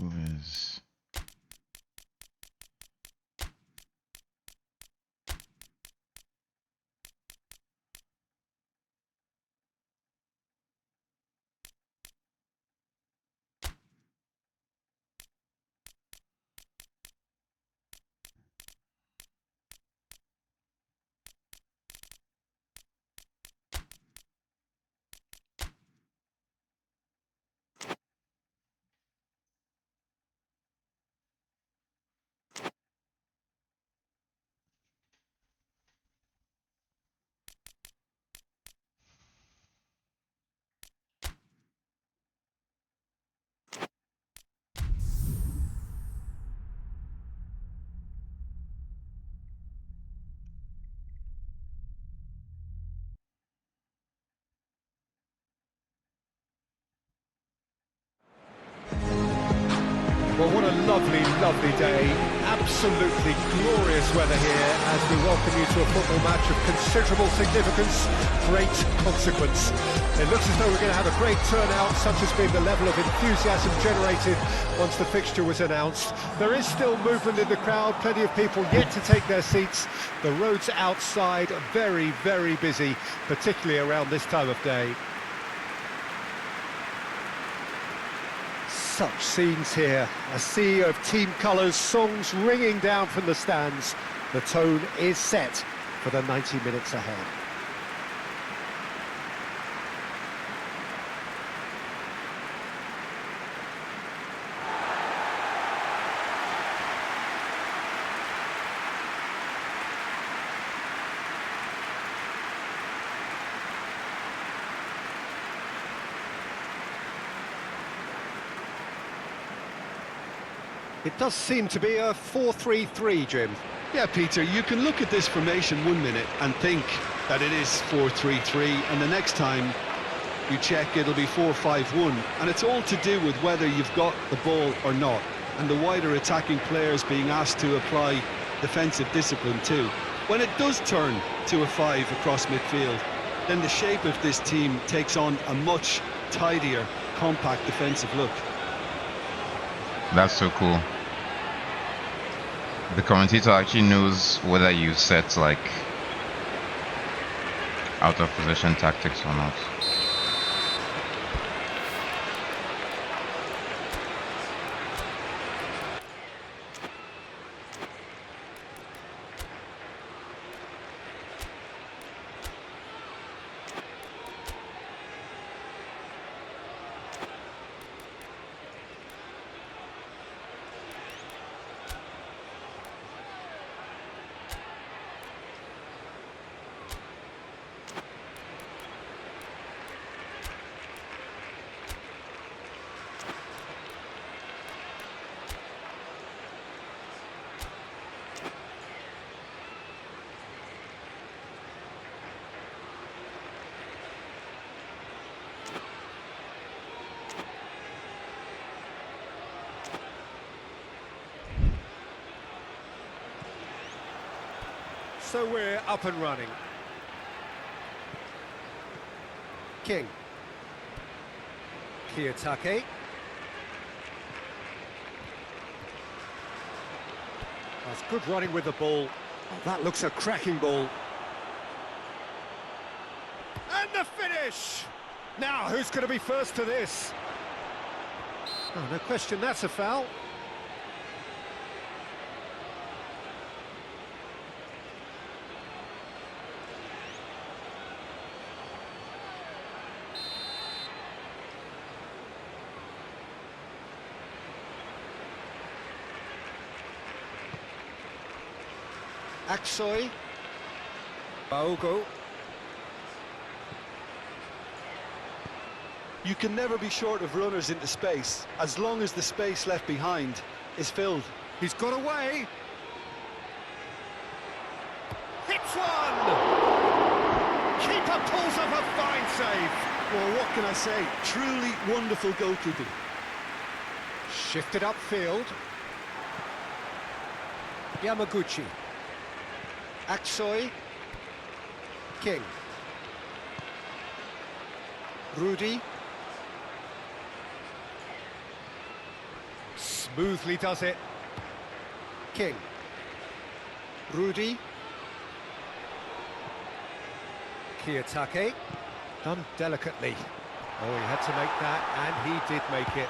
Who is... Well, what a lovely, lovely day. Absolutely glorious weather here as we welcome you to a football match of considerable significance, great consequence. It looks as though we're going to have a great turnout, such has been the level of enthusiasm generated once the fixture was announced. There is still movement in the crowd, plenty of people yet to take their seats. The roads outside are very, very busy, particularly around this time of day. Such scenes here, a sea of team colours, songs ringing down from the stands. The tone is set for the 90 minutes ahead. It does seem to be a 4-3-3, Jim. Yeah, Peter, you can look at this formation 1 minute and think that it is 4-3-3, and the next time you check it'll be 4-5-1, and it's all to do with whether you've got the ball or not, and the wider attacking players being asked to apply defensive discipline too. When it does turn to a 5 across midfield, then the shape of this team takes on a much tidier, compact defensive look. That's so cool. The commentator actually knows whether you set like out of position tactics or not. So we're up and running. King. Kiyotake. That's good running with the ball. Oh, that looks a cracking ball. And the finish! Now, who's going to be first to this? Oh, no question, that's a foul. Aksoy. Baogo. You can never be short of runners into space, as long as the space left behind is filled. He's got away. Hits one! Keeper pulls up a fine save. Well, what can I say? Truly wonderful goalkeeping. Shifted upfield. Yamaguchi. Aksoy. King. Rudy. Smoothly does it. King. Rudy. Kiyotake. Done delicately. Oh, he had to make that, and he did make it.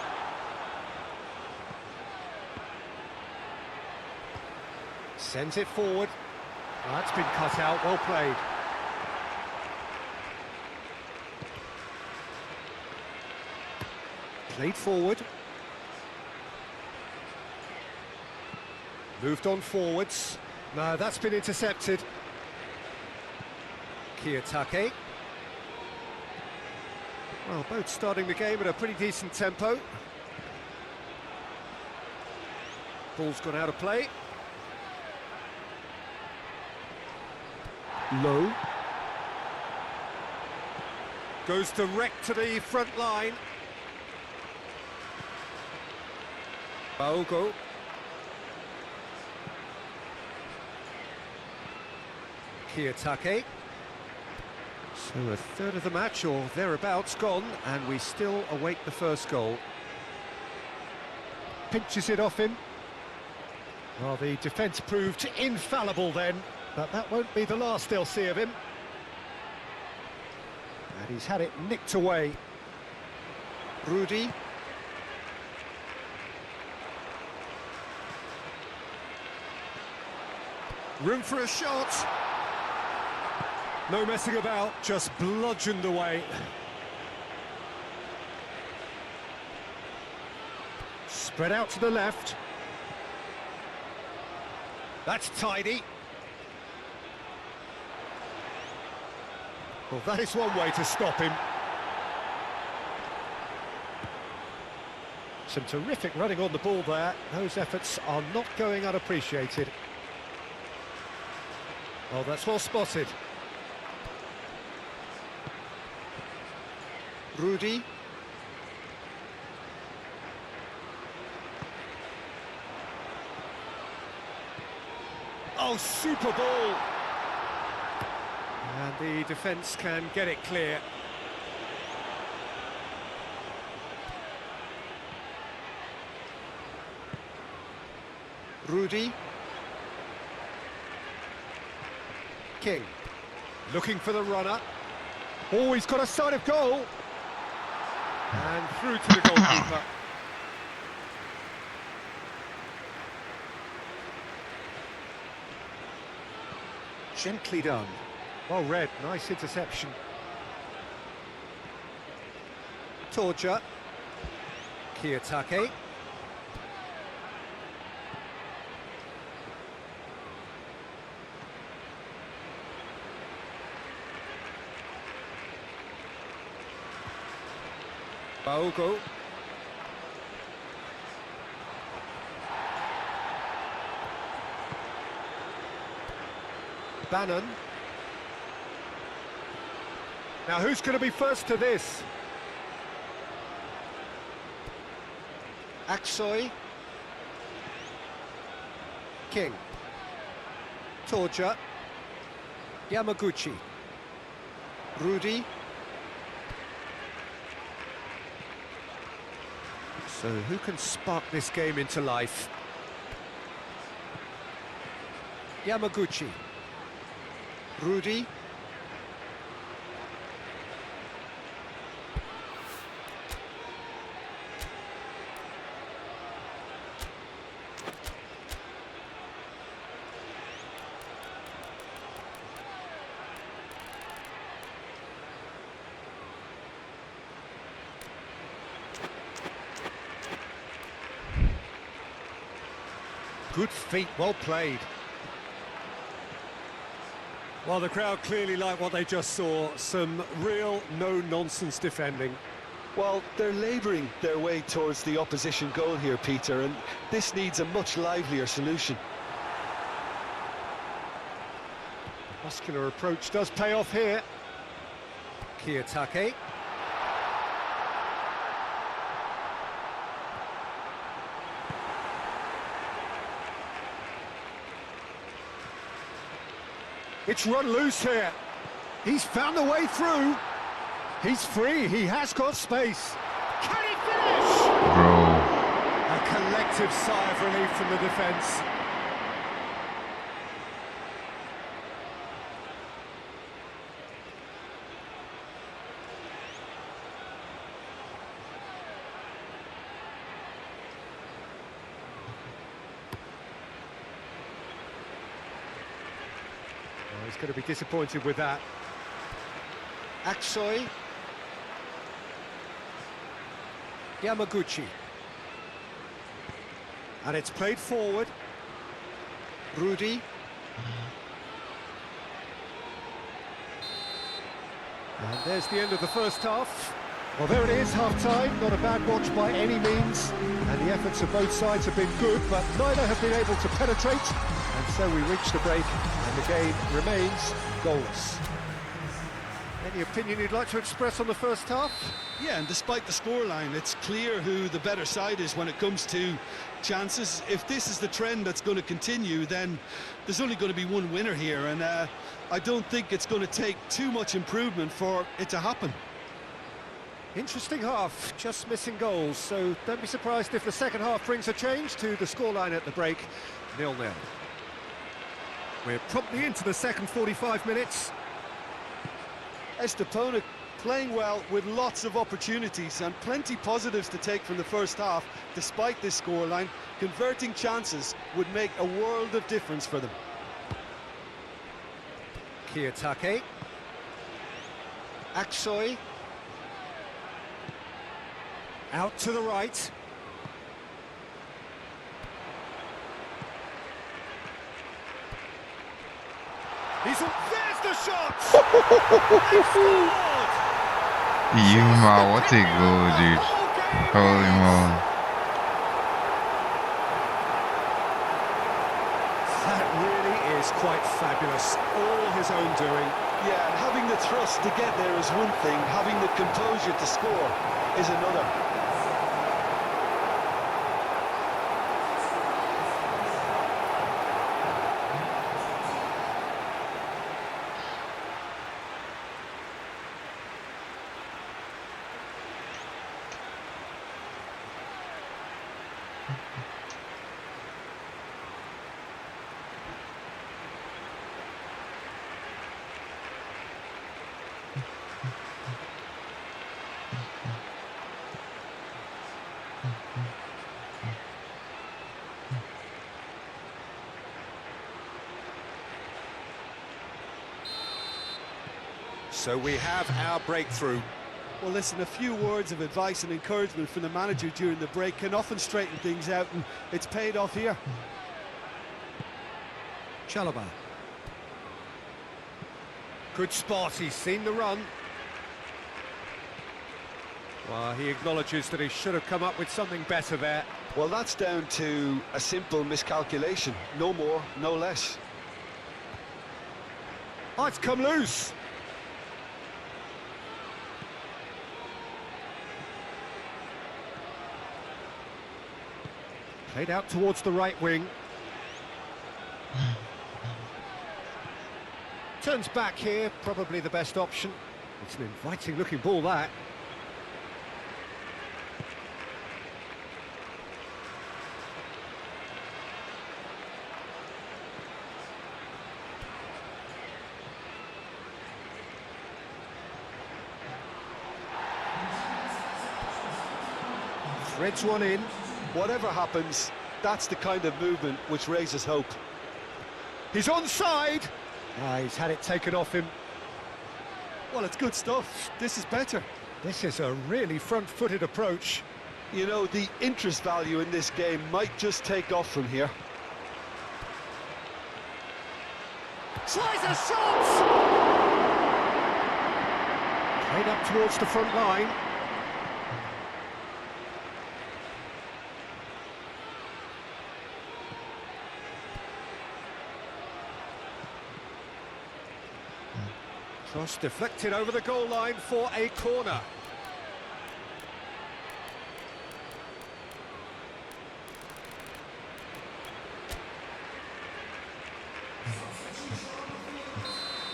Sends it forward. Oh, that's been cut out, well played. Played forward. Moved on forwards. No, that's been intercepted. Kiyotake. Well, both starting the game at a pretty decent tempo. Ball's gone out of play. Low. Goes direct to the front line. Baogo. Kiyotake. So a third of the match, or thereabouts, gone, and we still await the first goal. Pinches it off him. Well, the defence proved infallible then, but that won't be the last they'll see of him. And he's had it nicked away. Rudy. Room for a shot. No messing about, just bludgeoned away. Spread out to the left. That's tidy. Well, that is one way to stop him. Some terrific running on the ball there. Those efforts are not going unappreciated. Oh, that's well spotted. Rudy. Oh, super ball! And the defence can get it clear. Rudy. King. Looking for the runner. Oh, he's got a sight of goal! And through to the goalkeeper. Gently done. Well read, nice interception. Torja. Kiyotake. Baogo. Bannon. Now who's going to be first to this? Aksoy. King. Torja. Yamaguchi. Rudy. So who can spark this game into life? Yamaguchi. Rudy. Good feet, well played. Well, the crowd clearly like what they just saw. Some real no-nonsense defending. Well, they're labouring their way towards the opposition goal here, Peter, and this needs a much livelier solution. Muscular approach does pay off here. Kiyotake. It's run loose here. He's found a way through. He's free. He has got space. Can he finish? Bro. A collective massive sigh of relief from the defence. Oh, he's going to be disappointed with that. Aksoy. Yamaguchi. And it's played forward. Rudy. And there's the end of the first half. Well, there it is, half-time. Not a bad watch by any means. And the efforts of both sides have been good, but neither have been able to penetrate. And so we reach the break, and the game remains goals. Any opinion you'd like to express on the first half? Yeah, and despite the scoreline, it's clear who the better side is when it comes to chances. If this is the trend that's going to continue, then there's only going to be one winner here, and I don't think it's going to take too much improvement for it to happen. Interesting half, just missing goals, so don't be surprised if the second half brings a change to the scoreline at the break, 0-0. We're promptly into the second 45 minutes. Estepona playing well with lots of opportunities and plenty positives to take from the first half. Despite this scoreline, converting chances would make a world of difference for them. Kiyotake. Aksoy. Out to the right. There's the shot! He scored! Yuma, what a goal, dude. Holy moly. That really is quite fabulous. All his own doing. Yeah, and having the thrust to get there is one thing, having the composure to score is another. So we have our breakthrough. Well, listen, a few words of advice and encouragement from the manager during the break can often straighten things out, and it's paid off here. Chalobah. Good spot, he's seen the run. Well, he acknowledges that he should have come up with something better there. Well, that's down to a simple miscalculation. No more, no less. Oh, it's come loose. Played out towards the right wing. Turns back here, probably the best option. It's an inviting looking ball, that. Threads one in. Whatever happens, that's the kind of movement which raises hope. He's onside. He's had it taken off him. Well, it's good stuff. This is better. This is a really front-footed approach. You know, the interest value in this game might just take off from here. Tries a shot! Played up towards the front line. Cross deflected over the goal line for a corner.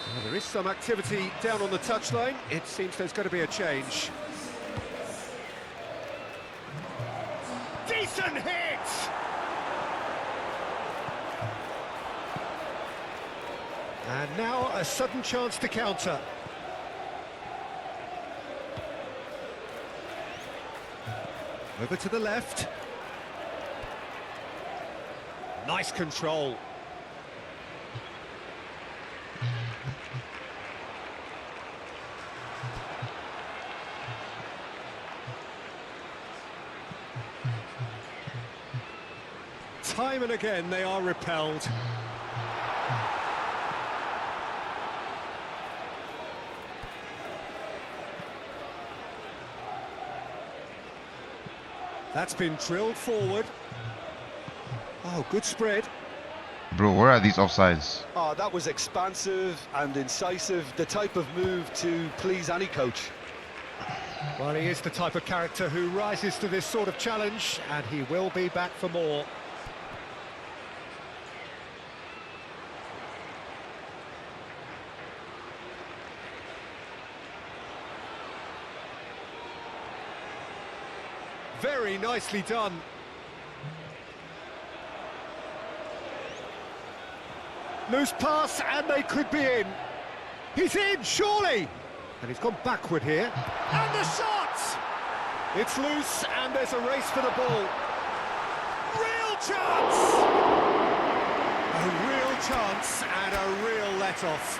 Well, there is some activity down on the touchline. It seems there's going to be a change. Decent hit! And now a sudden chance to counter. Over to the left. Nice control. Time and again they are repelled. That's been drilled forward. Oh, good spread. Bro, where are these offsides? Oh, that was expansive and incisive, the type of move to please any coach. Well, he is the type of character who rises to this sort of challenge, and he will be back for more. Very nicely done. Loose pass, and they could be in. He's in, surely! And he's gone backward here. And the shot! It's loose, and there's a race for the ball. Real chance! A real chance, and a real let-off.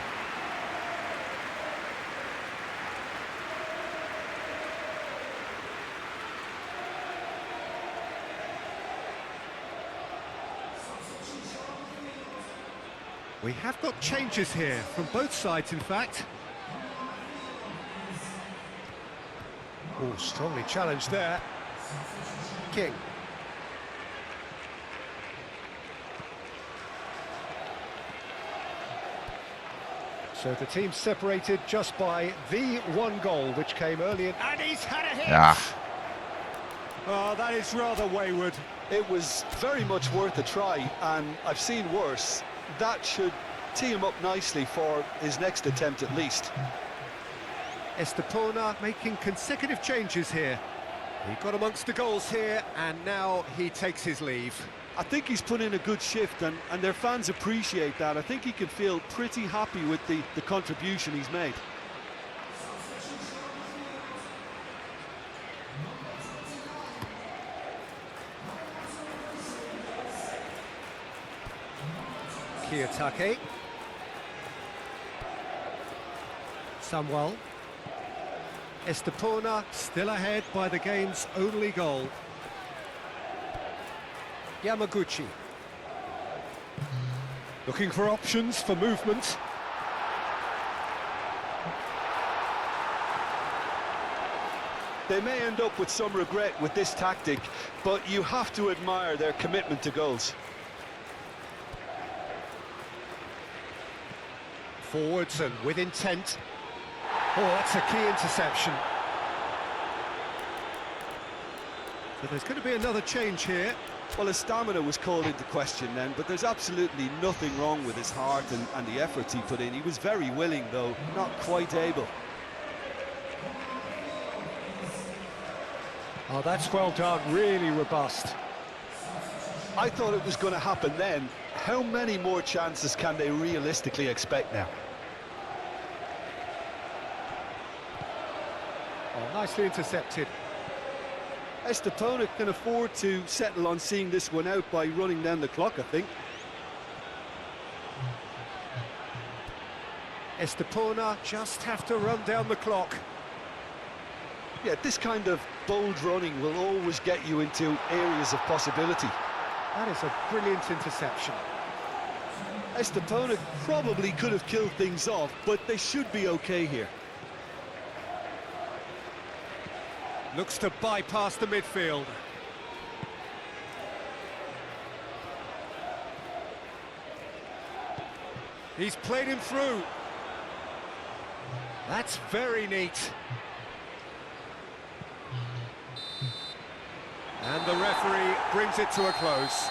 We have got changes here, from both sides in fact. Oh, strongly challenged there. King. So the team separated just by the one goal, which came early, and he's had a hit! Yeah. Oh, that is rather wayward. It was very much worth a try, and I've seen worse. That should tee him up nicely for his next attempt at least. Estepona making consecutive changes here. He got amongst the goals here, and now he takes his leave. I think he's put in a good shift, and their fans appreciate that. I think he can feel pretty happy with the contribution he's made. Kiyotake. Samuel. Estepona still ahead by the game's only goal. Yamaguchi. Looking for options for movement. They may end up with some regret with this tactic, but you have to admire their commitment to goals. Forwards and with intent. Oh, that's a key interception. So there's going to be another change here. Well, his stamina was called into question then, but there's absolutely nothing wrong with his heart and the efforts he put in. He was very willing, though, not quite able. Oh, that's well done, really robust. I thought it was going to happen then. How many more chances can they realistically expect now? Oh, nicely intercepted. Estepona can afford to settle on seeing this one out by running down the clock, I think. Estepona just have to run down the clock. Yeah, this kind of bold running will always get you into areas of possibility. That is a brilliant interception. Estepona probably could have killed things off, but they should be okay here. Looks to bypass the midfield. He's played him through. That's very neat. And the referee brings it to a close.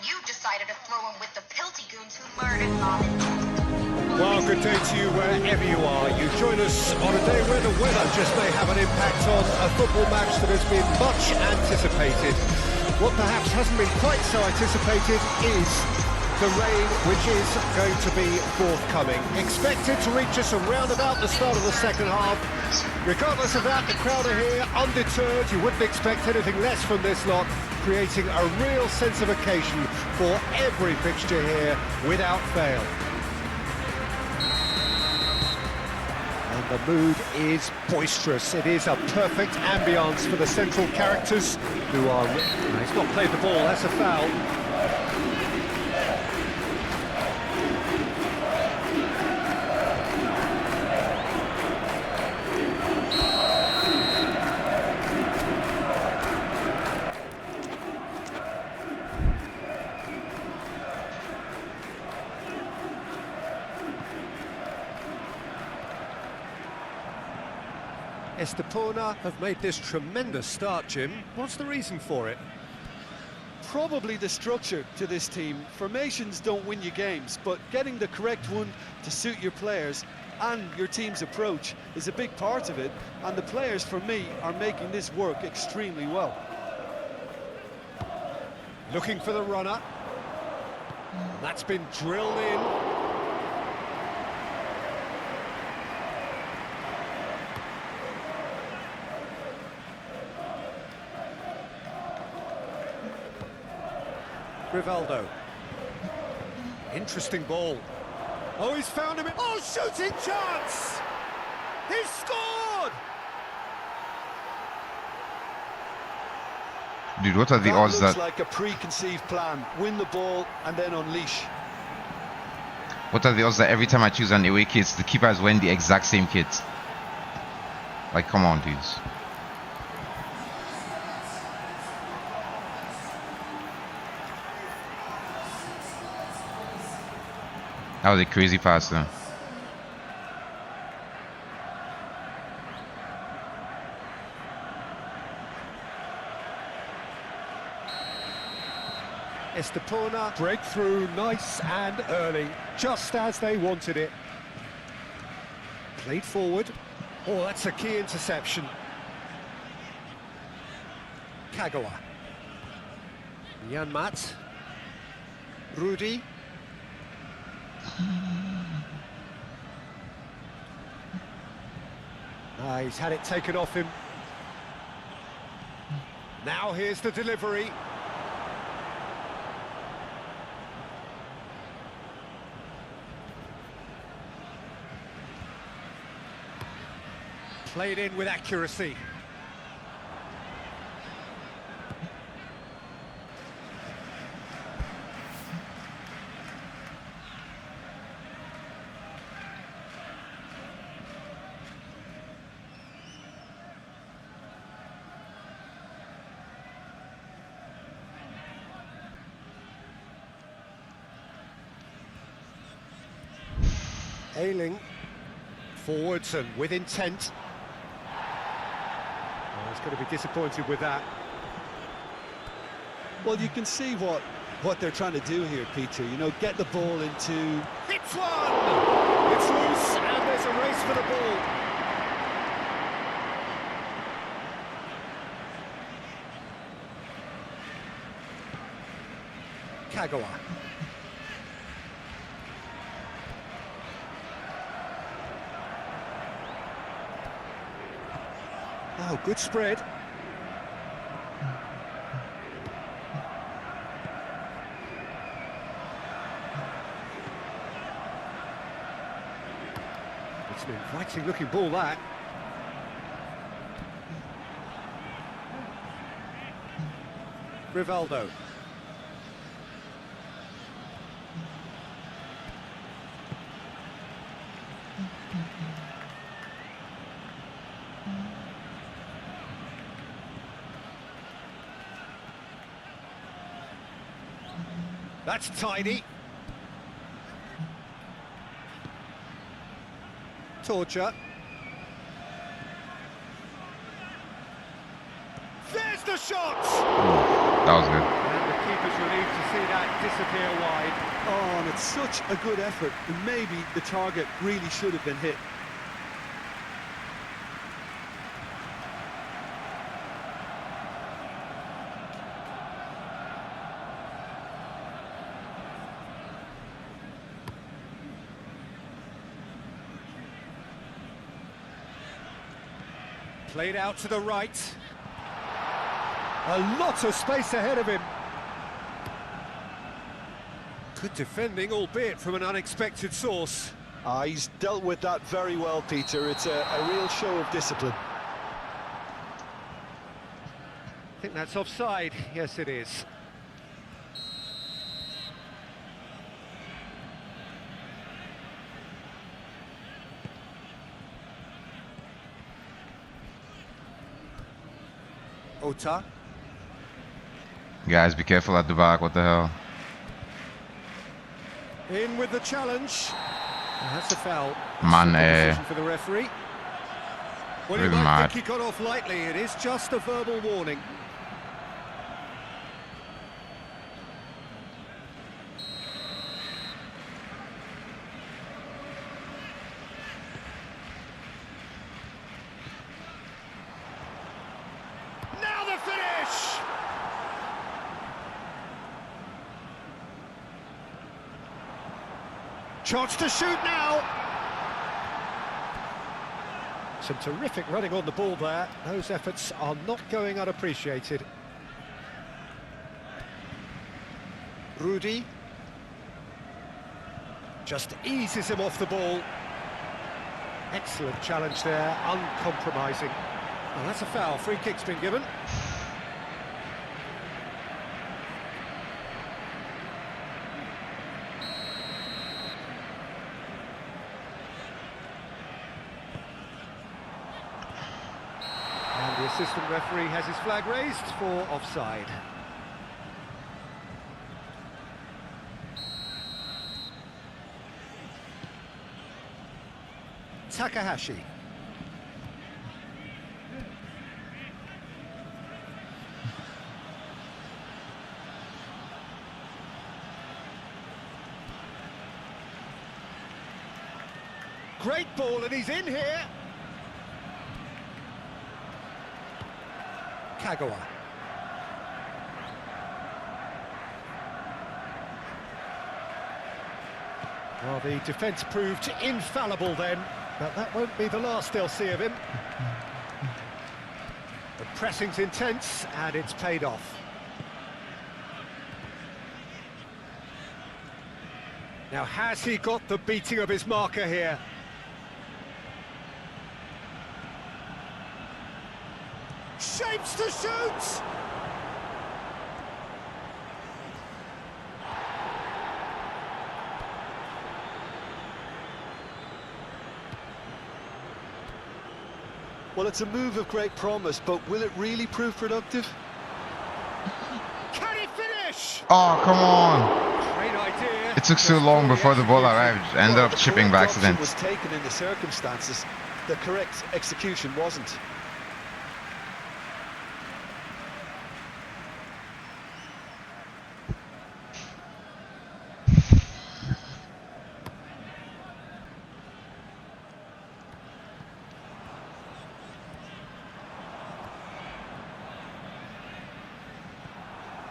you decided to throw him with the Pilty goons who murdered Mom and Dad. Well, good day to you wherever you are. You join us on a day where the weather just may have an impact on a football match that has been much anticipated. What perhaps hasn't been quite so anticipated is the rain, which is going to be forthcoming. Expected to reach us around about the start of the second half. Regardless of that, the crowd are here, undeterred. You wouldn't expect anything less from this lot, creating a real sense of occasion for every fixture here, without fail. And the mood is boisterous. It is a perfect ambience for the central characters who are... He's not played the ball, that's a foul. Estepona have made this tremendous start, Jim. What's the reason for it? Probably the structure to this team. Formations don't win you games, but getting the correct one to suit your players and your team's approach is a big part of it, and the players, for me, are making this work extremely well. Looking for the runner. That's been drilled in. Rivaldo. Interesting ball. Oh, he's found him. Oh, shooting chance! He's scored! Dude, what are the odds looks that... like a preconceived plan. Win the ball and then unleash. What are the odds that every time I choose an away kit, the keeper is wearing the exact same kit? Like, come on, dudes. That was a crazy pass, though. Estepona, breakthrough, nice and early, just as they wanted it. Played forward. Oh, that's a key interception. Kagawa. Janmat. Rudy. He's had it taken off him. Now here's the delivery. Played in with accuracy. Ailing forwards and with intent. Oh, he's going to be disappointed with that. Well, you can see what they're trying to do here, Peter. You know, get the ball into... Hits one! It's loose and there's a race for the ball. Kagawa. Oh, good spread. It's an inviting looking ball, that. Rivaldo. That's tidy. Torture. There's the shot! That was good. And the keeper's relieved to see that disappear wide. Oh, and it's such a good effort, and maybe the target really should have been hit. Played out to the right. A lot of space ahead of him. Good defending, albeit from an unexpected source. He's dealt with that very well, Peter. It's a real show of discipline. I think that's offside. Yes, it is. Ota. Guys, be careful at the back. What the hell? In with the challenge. And that's a foul. Man, Decision for the referee. Well, you really might mad. think he got off lightly. It is just a verbal warning. Now the finish! Chance to shoot now. Some terrific running on the ball there. Those efforts are not going unappreciated. Rudy just eases him off the ball. Excellent challenge there, uncompromising. Well, that's a foul. Free kick's been given. And the assistant referee has his flag raised for offside. Takahashi. Great ball, and he's in here. Kagawa. Well, the defence proved infallible then, but that won't be the last they'll see of him. The pressing's intense, and it's paid off. Now, has he got the beating of his marker here? Shapes to shoot! Well, it's a move of great promise, but will it really prove productive? Can he finish? Oh, come on! Great idea. It took so long before the ball arrived. I ended up chipping by accident. Was taken in the circumstances. The correct execution wasn't.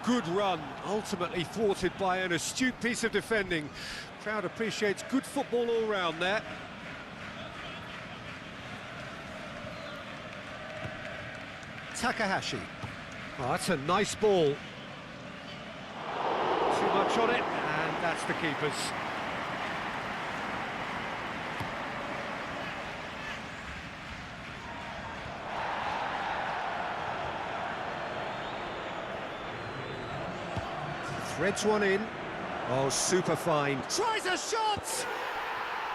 Good run, ultimately thwarted by an astute piece of defending. Crowd appreciates good football all round there. Takahashi. Oh, that's a nice ball. Too much on it, and that's the keeper's. Threads one in. Oh, super fine. Tries a shot!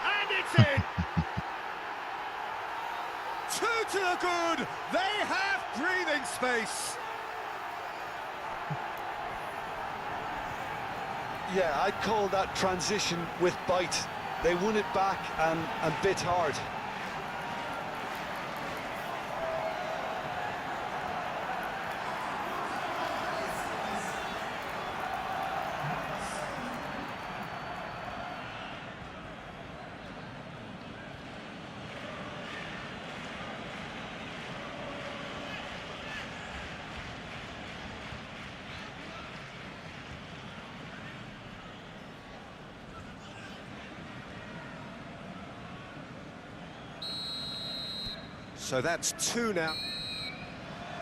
And it's in! Two to the good! They have breathing space! Yeah, I'd call that transition with bite. They won it back and bit hard. So that's 2 now.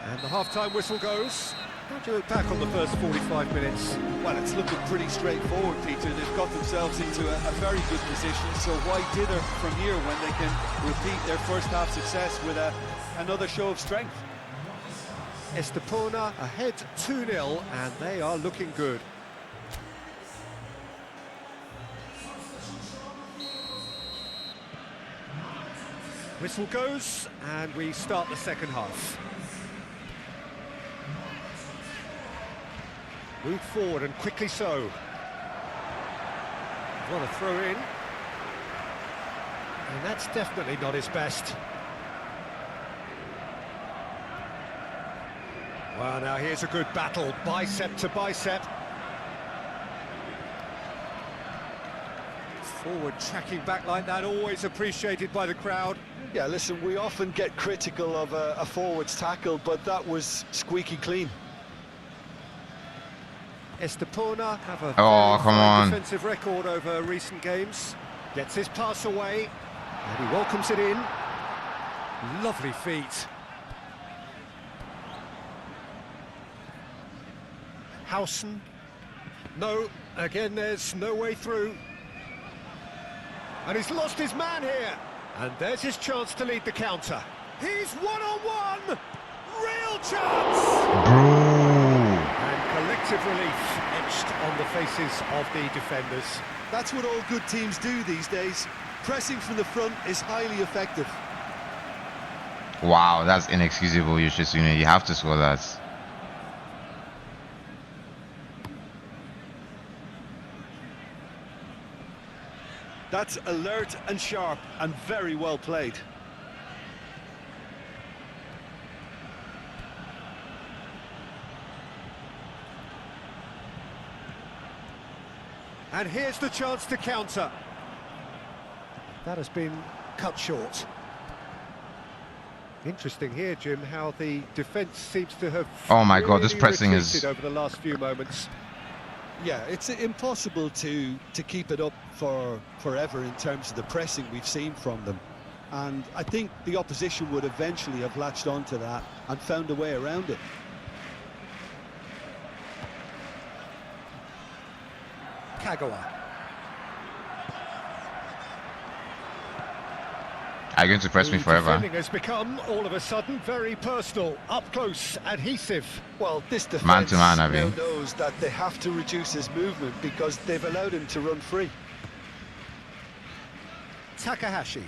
And the half-time whistle goes. How do you look back on the first 45 minutes? Well, it's looking pretty straightforward, Peter. They've got themselves into a very good position, so why dither from here when they can repeat their first half success with another show of strength? Estepona ahead 2-0, and they are looking good. Whistle goes, and we start the second half. Move forward, and quickly so. What a throw in. And that's definitely not his best. Well, now here's a good battle, bicep to bicep. Forward tracking back like that, always appreciated by the crowd. Yeah, listen, we often get critical of a forward's tackle, but that was squeaky clean. Estepona have a come on. defensive record over recent games. Gets his pass away, and he welcomes it in. Lovely feet. Howson. No, again there's no way through. And he's lost his man here. And there's his chance to lead the counter. He's one-on-one! Real chance! And collective relief etched on the faces of the defenders. That's what all good teams do these days. Pressing from the front is highly effective. Wow, that's inexcusable, Yoshitsune. You have to score that. That's alert and sharp and very well played. And here's the chance to counter. That has been cut short. Interesting here, Jim, how the defence seems to have Oh my God, this really pressing retreated is... over the last few moments. Yeah, it's impossible to keep it up for forever in terms of the pressing we've seen from them. And I think the opposition would eventually have latched onto that and found a way around it. Kagawa. Are you going to press me forever? Defending has become, all of a sudden, very personal, up close, adhesive. Well, this defence Man-to-man, I now mean. knows that they have to reduce his movement because they've allowed him to run free. Takahashi.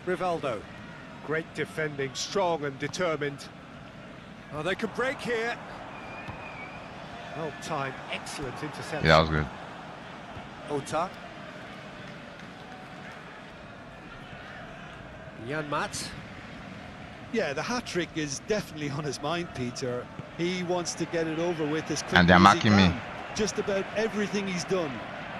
Rivaldo. Great defending, strong and determined. Oh, they could break here. Well timed, excellent interception. Yeah, that was good. Ota. Janmaat. Yeah, the hat-trick is definitely on his mind, Peter. He wants to get it over with as quickly And they're as he marking me. can. Just about everything he's done.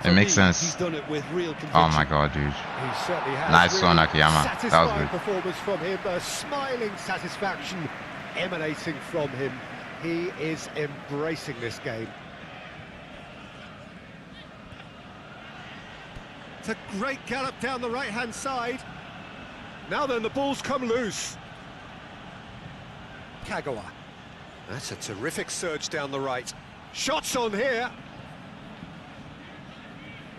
It makes sense. He's done it with real conviction. Oh my God, dude. He certainly has. Nice really one, Akiyama. That was satisfying good. performance from him. A smiling satisfaction emanating from him. He is embracing this game. It's a great gallop down the right-hand side. Now then, the ball's come loose. Kagawa. That's a terrific surge down the right. Shots on here.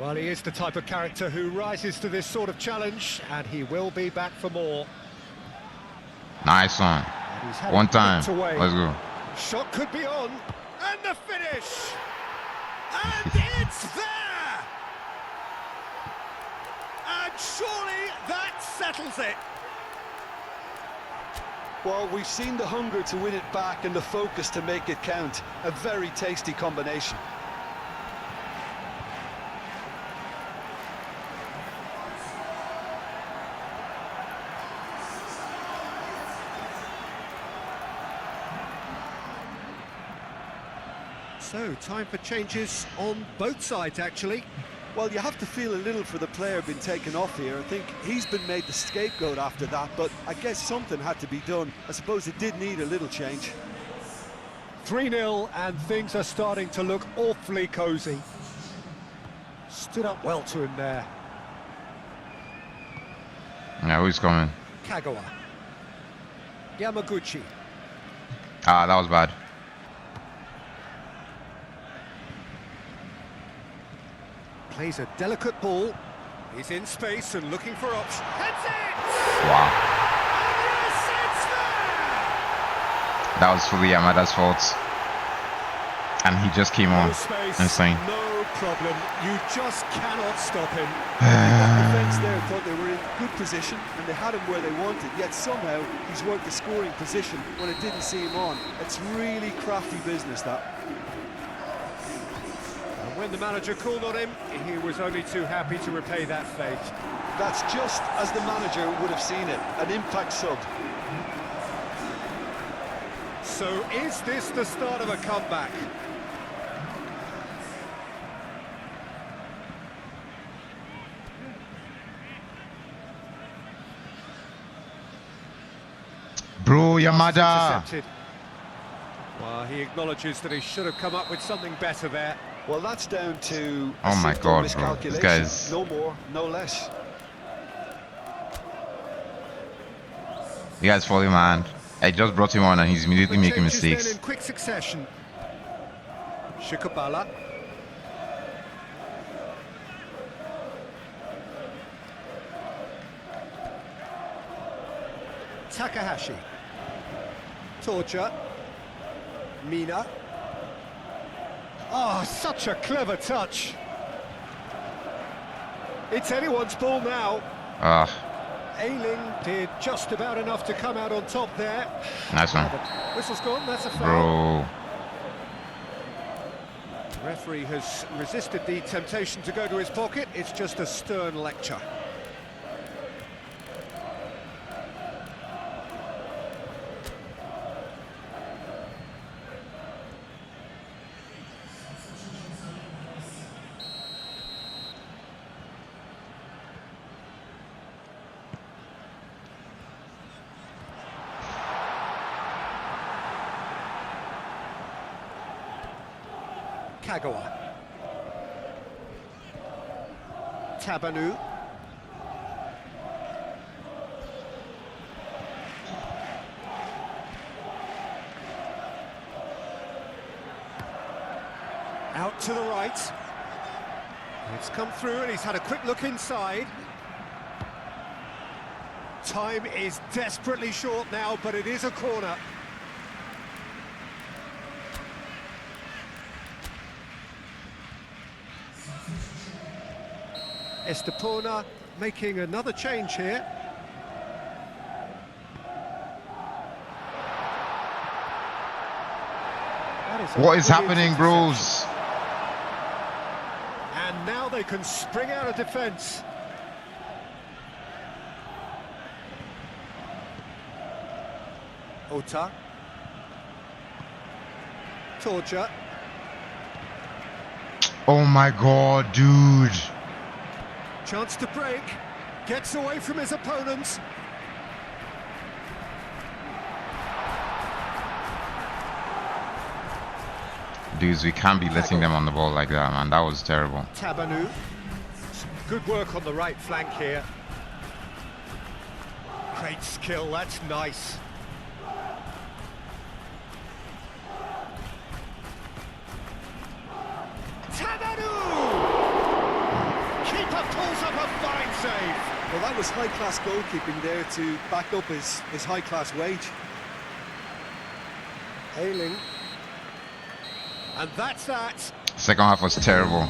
Well, he is the type of character who rises to this sort of challenge, and he will be back for more. Nice one. And he's had One it time. nicked away. Let's go. Shot could be on, and the finish! And it's there! And surely that settles it! Well, we've seen the hunger to win it back and the focus to make it count. A very tasty combination. So, time for changes on both sides, actually. Well, you have to feel a little for the player being taken off here. I think he's been made the scapegoat after that, but I guess something had to be done. I suppose it did need a little change. 3-0, and things are starting to look awfully cosy. Stood up well to him there. Yeah, who's coming? Kagawa. Yamaguchi. Ah, that was bad. Plays a delicate ball. He's in space and looking for options. Heads it! Wow. Yes, it's there! That was fully Yamada's fault. And he just came on. No space, Insane. no problem. You just cannot stop him. That defence there thought they were in good position and they had him where they wanted, yet somehow he's worked the scoring position when it didn't see him on. It's really crafty business, that. And when the manager called on him, he was only too happy to repay that fate. That's just as the manager would have seen it, an impact sub. So is this the start of a comeback? Bro, Yamada. Intercepted. Well, he acknowledges that he should have come up with something better there. Well, that's down to Oh my simple God, bro. miscalculation. This guy's- No more, no less. You guys follow him, man. I just brought him on and he's immediately The making changes then mistakes. in quick succession. Shikabala. Takahashi. Torture. Mina. Oh, such a clever touch. It's anyone's ball now. Ah, Ailing did just about enough to come out on top there. nice one. Whistle's gone, that's a foul. Bro. The referee has resisted the temptation to go to his pocket. It's just a stern lecture. Kagawa. Tabanu. Out to the right. It's come through and he's had a quick look inside. Time is desperately short now, but it is a corner. Estepona making another change here. That is a What is brilliant happening, interception. bros? And now they can spring out of defence. Ota. Torture. Oh my God, dude. Chance to break. Gets away from his opponents. Dudes, we can't be letting them on the ball like that, man. That was terrible. Tabanu. Some good work on the right flank here. Great skill, that's nice. Tabanu! Keeper pulls up a fine save. Well, that was high-class goalkeeping there to back up his high-class wage. Ailing. And that's that. Second half was terrible.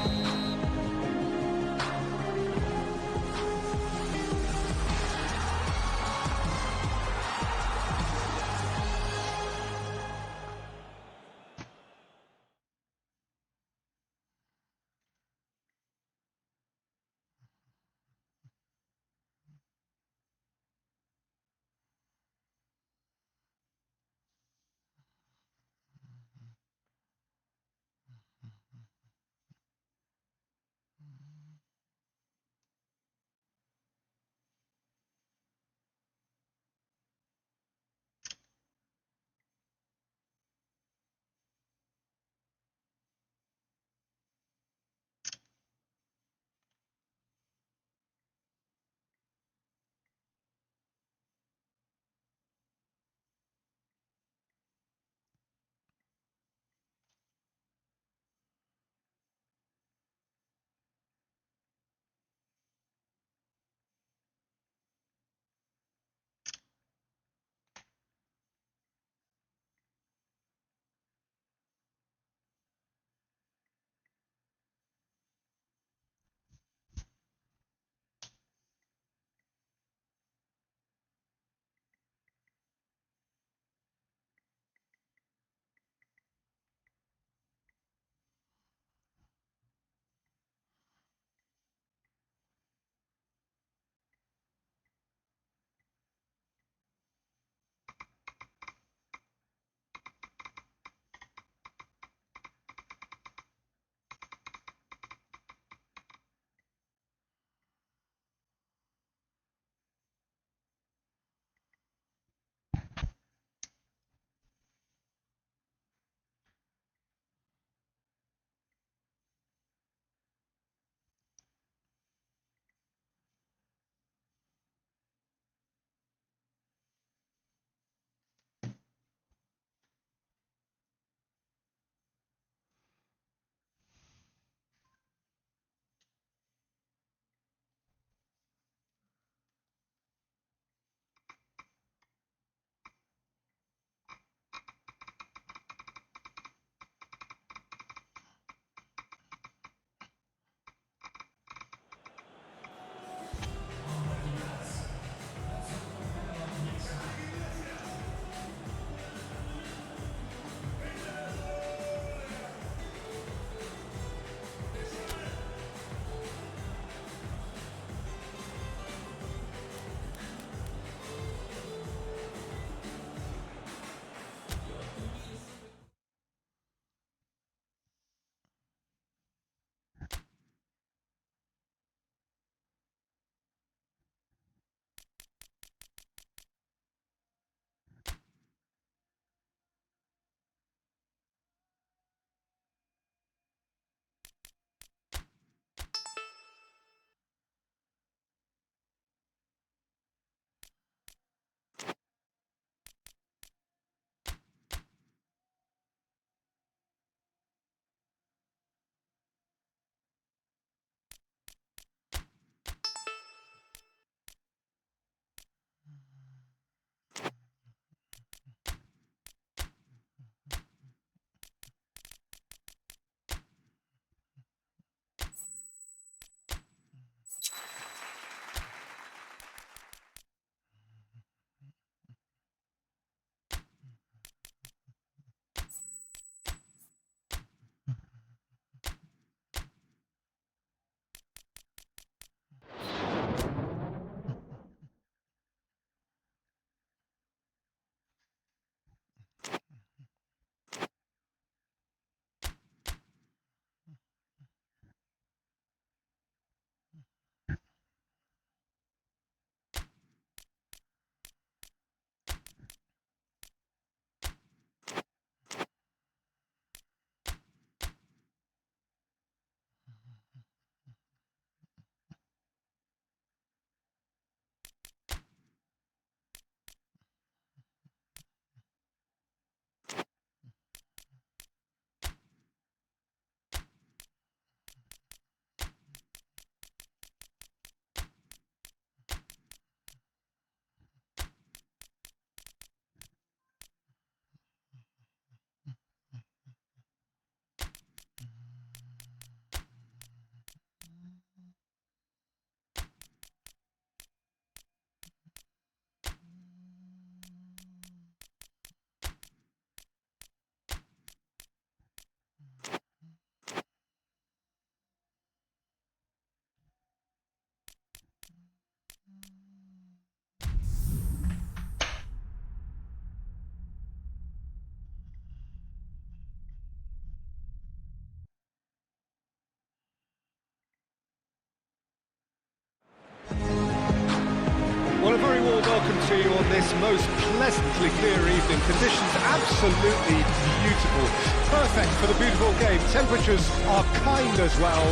to you on this most pleasantly clear evening. Conditions absolutely beautiful. Perfect for the beautiful game. Temperatures are kind as well.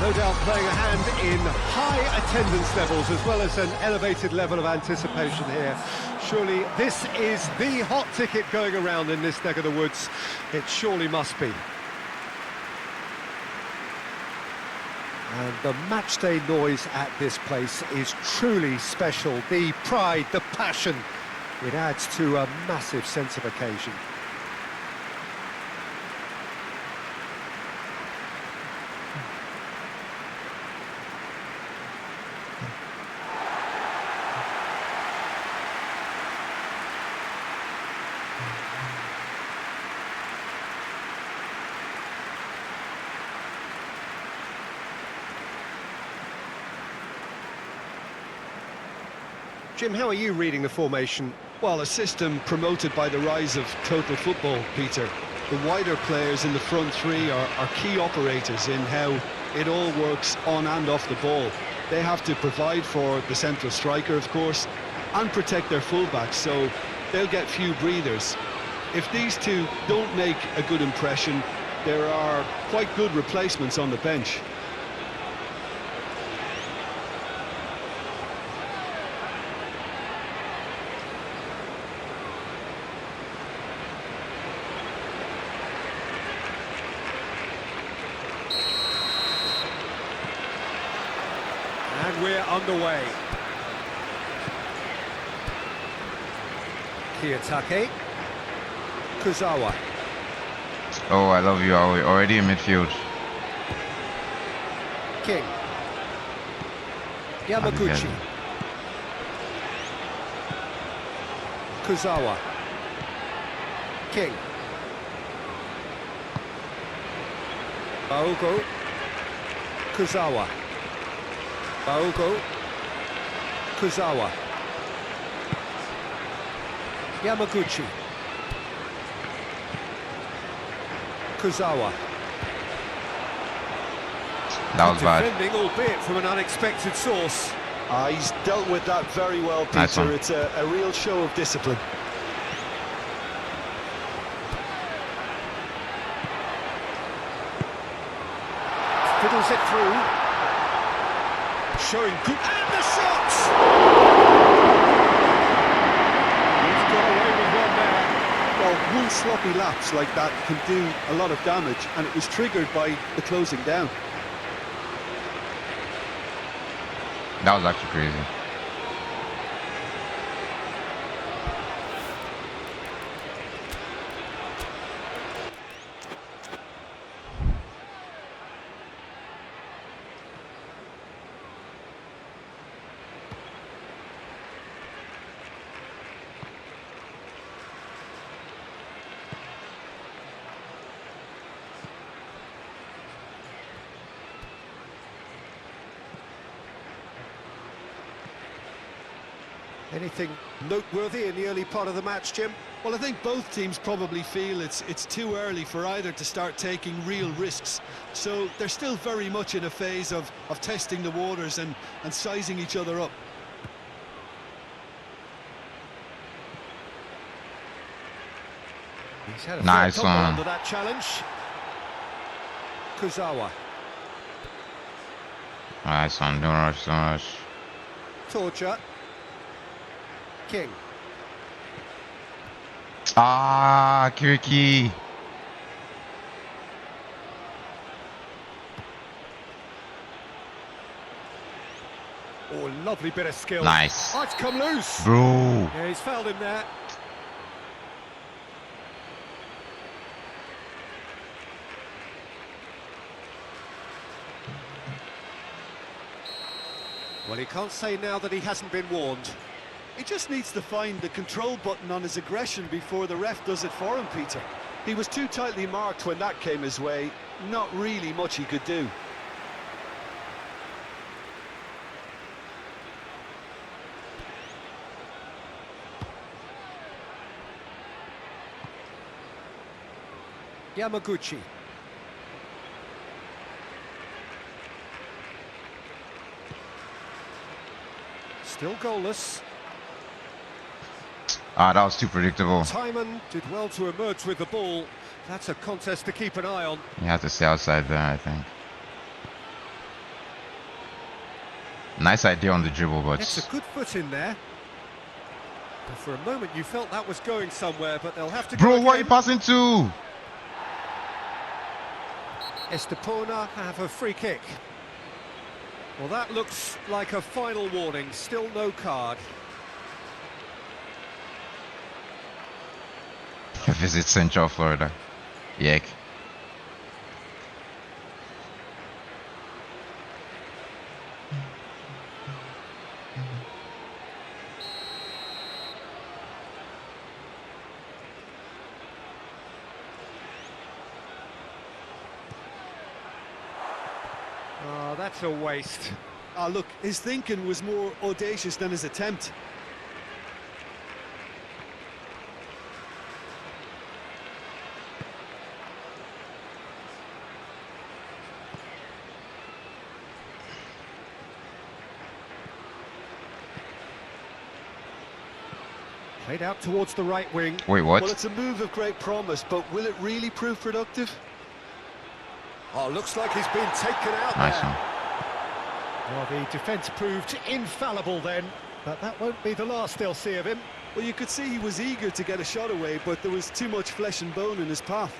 No doubt playing a hand in high attendance levels as well as an elevated level of anticipation here. Surely this is the hot ticket going around in this neck of the woods. It surely must be. And the matchday noise at this place is truly special. The pride, the passion, it adds to a massive sense of occasion. Jim, how are you reading the formation? Well, a system promoted by the rise of total football, Peter. The wider players in the front three are key operators in how it all works on and off the ball. They have to provide for the central striker, of course, and protect their fullbacks, so they'll get few breathers. If these two don't make a good impression, there are quite good replacements on the bench. And we're underway. Kiyotake. Kuzawa. Oh, I love you, Aoi. Already in midfield. King. Yamaguchi. Kuzawa. King. Baogo. Kuzawa. Baogo. Kuzawa. Yamaguchi. Kuzawa. That was bad. Defending, albeit from an unexpected source. He's dealt with that very well, Peter. Nice one. It's a real show of discipline. Fiddles it through. Showing good... And the shots! He's got away with one there. Well, one sloppy lapse like that can do a lot of damage, and it was triggered by the closing down. That was actually crazy. Anything noteworthy in the early part of the match, Jim? Well, I think both teams probably feel it's too early for either to start taking real risks. So they're still very much in a phase of testing the waters and sizing each other up. He's had a Nice fair couple one. under that challenge. Kuzawa. Alright, son. Don't rush, don't rush. Torture. King. Ah, Kiriki. Oh, lovely bit of skill. Nice. Oh, it's come loose. Bro. Yeah, he's fouled him there. Well, he can't say now that he hasn't been warned. He just needs to find the control button on his aggression before the ref does it for him, Peter. He was too tightly marked when that came his way. Not really much he could do. Yamaguchi. Still goalless. Ah, that was too predictable. Timon did well to emerge with the ball. That's a contest to keep an eye on. You have to stay outside there, I think. Nice idea on the dribble, but It's a good foot in there. And for a moment you felt that was going somewhere, but they'll have to go bro, again. what are you passing to? Estepona have a free kick. Well, that looks like a final warning. Still no card. Visit Central Florida. Yek. Oh, that's a waste. Ah, look, his thinking was more audacious than his attempt. Played out towards the right wing. Wait, what? Well, it's a move of great promise, but will it really prove productive? Oh, looks like he's been taken out Nice there. one. Well, the defence proved infallible then, but that won't be the last they'll see of him. Well, you could see he was eager to get a shot away, but there was too much flesh and bone in his path.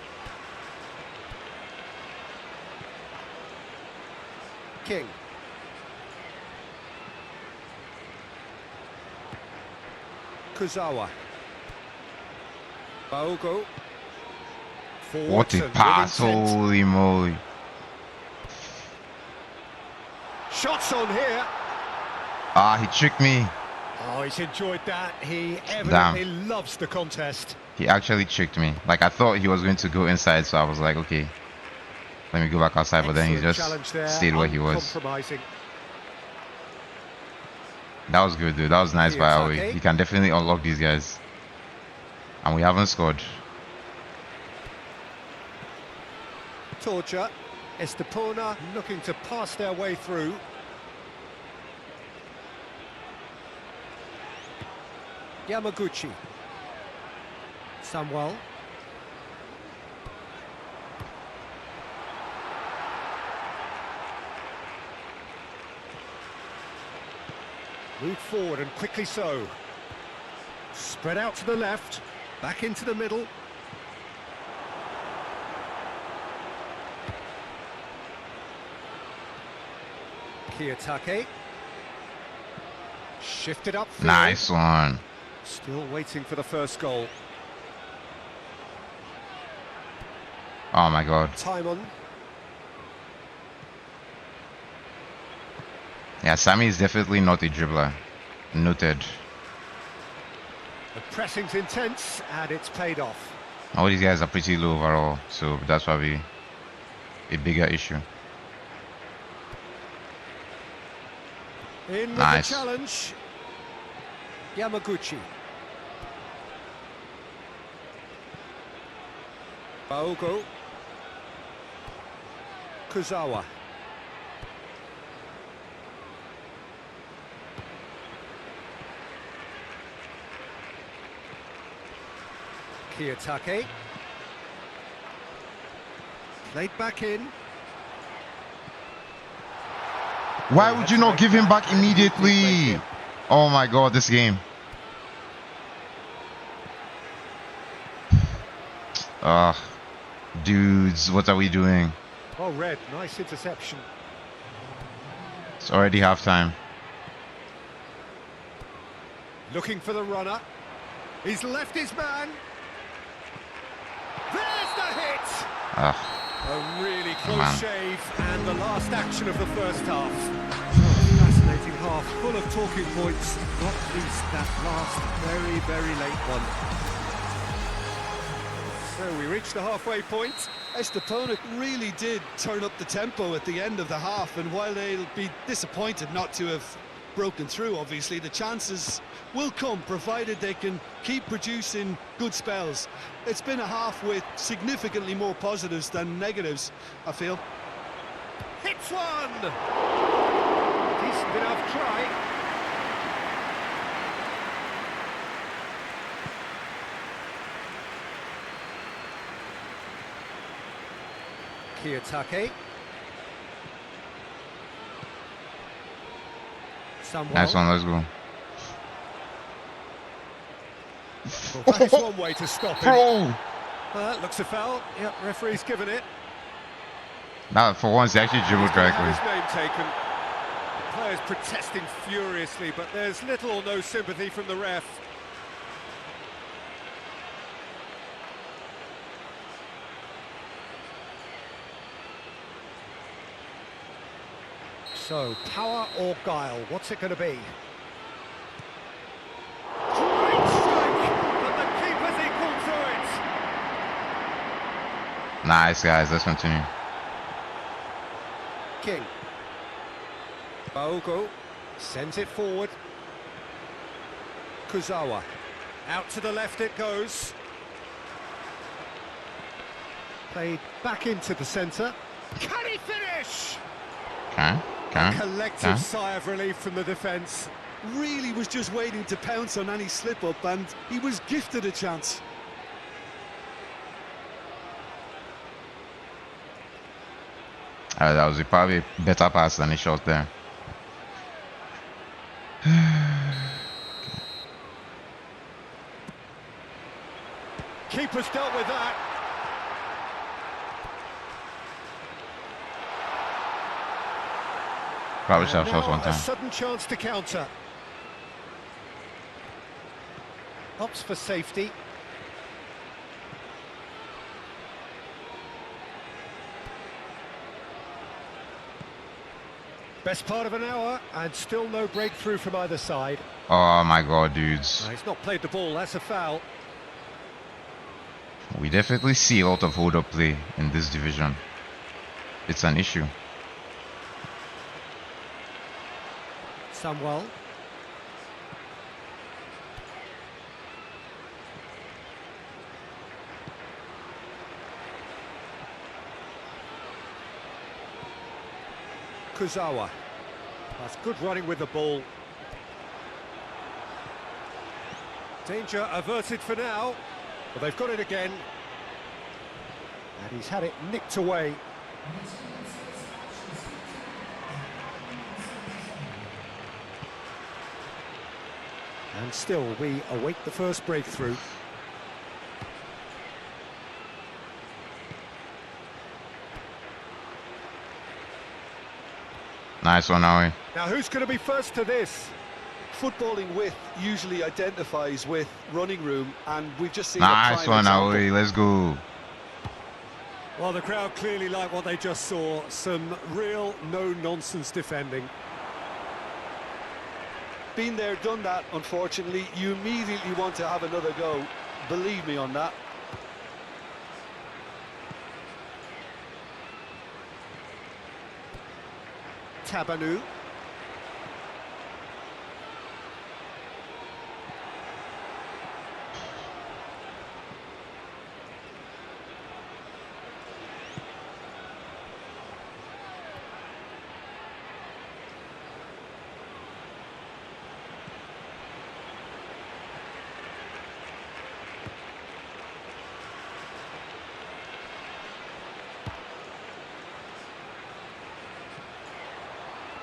King. Kuzawa. Baogo. For What a Watson, pass, with intent. holy moly. Shots on here. Ah, he tricked me. Oh, he's enjoyed that. He evidently loves the contest. He actually tricked me. Like, I thought he was going to go inside, so I was like, okay, let me go back outside, but then he Excellent just challenge there, stayed where he was. uncompromising. That was good, dude. That was nice by Aoi. Kiyotake. He can definitely unlock these guys. And we haven't scored. Torture. Estepona looking to pass their way through. Yamaguchi. Samuel. Moved forward and quickly so. Spread out to the left, back into the middle. Kiyotake. Shifted up. Nice one. Still waiting for the first goal. Oh my god. Timon. Yeah, Sammy is definitely not a dribbler. Noted. The pressing's intense and it's paid off. All these guys are pretty low overall, so that's probably a bigger issue. In with Nice. the challenge. Yamaguchi. Baogo. Kuzawa. Kiyotake. Played back in. Why would you not give him back immediately? Oh my god, this game. Ugh. Dudes, what are we doing? Oh, Red, nice interception. It's already halftime. Looking for the runner. He's left his man. There's the hit! Ugh. A really close Man. shave, and the last action of the first half. Oh, fascinating half, full of talking points, not least that last very, very late one. So we reached the halfway point. Estepona really did turn up the tempo at the end of the half, and while they'll be disappointed not to have broken through, obviously, the chances will come, provided they can keep producing good spells. It's been a half with significantly more positives than negatives, I feel. Hits one! Decent enough try. Kiyotake. Nice one, let's go. Well, that's one way to stop him. Bro! Looks a foul. Yep, referee's given it. Now, for once, he actually dribbled He's gonna have correctly. his name taken. The players protesting furiously, but there's little or no sympathy from the ref. So, power or guile, what's it going to be? Great strike, but the keeper's equal to it. Nice, guys, let's continue. King. Baogo sends it forward. Kuzawa. Out to the left it goes. Played back into the centre. Can he finish? Can. Collective sigh of relief from the defence. Really was just waiting to pounce on any slip-up, and he was gifted a chance. That was probably a better pass than he shot there. Keeper's dealt with that. Probably should And have shot now one a time. sudden chance to counter. Opts for safety. Best part of an hour, and still no breakthrough from either side. Oh my god, dudes. He's not played the ball, that's a foul. We definitely see a lot of hold-up play in this division. It's an issue. Samuel. Kuzawa. That's good running with the ball. Danger averted for now. Well, they've got it again. And he's had it nicked away. And still, we await the first breakthrough. Nice one, Howie. Now, who's going to be first to this? Footballing width usually identifies with running room, and we've just seen a Nice prime one, example. Howie. Let's go. Well, the crowd clearly like what they just saw. Some real no-nonsense defending. Been there, done that, unfortunately. You immediately want to have another go. Believe me on that. Tabanu.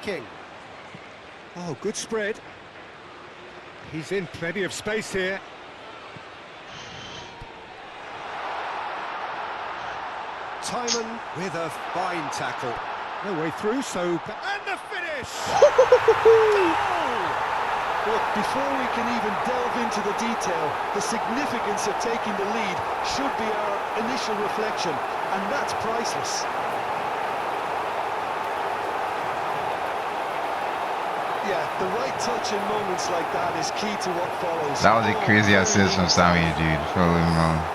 King. Oh, good spread. He's in plenty of space here. Timon with a fine tackle. No way through, so... And the finish! Goal! Look, before we can even delve into the detail, the significance of taking the lead should be our initial reflection, and that's priceless. Yeah, the right touch in moments like that is key to what follows. That was a Oh, crazy very assist from neat. Sammy, dude. Follow him wrong.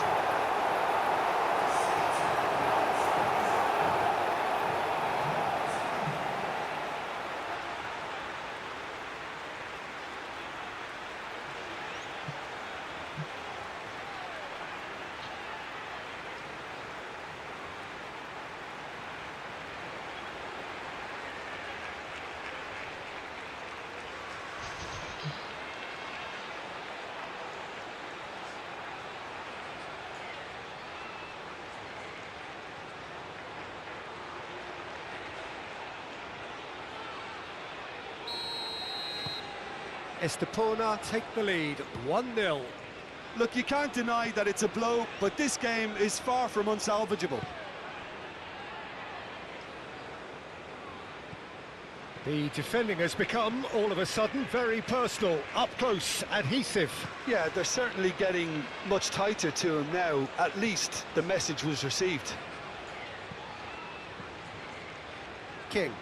Estepona take the lead, 1-0. Look, you can't deny that it's a blow, but this game is far from unsalvageable. The defending has become, all of a sudden, very personal, up close, adhesive. Yeah, they're certainly getting much tighter to him now. At least the message was received. King.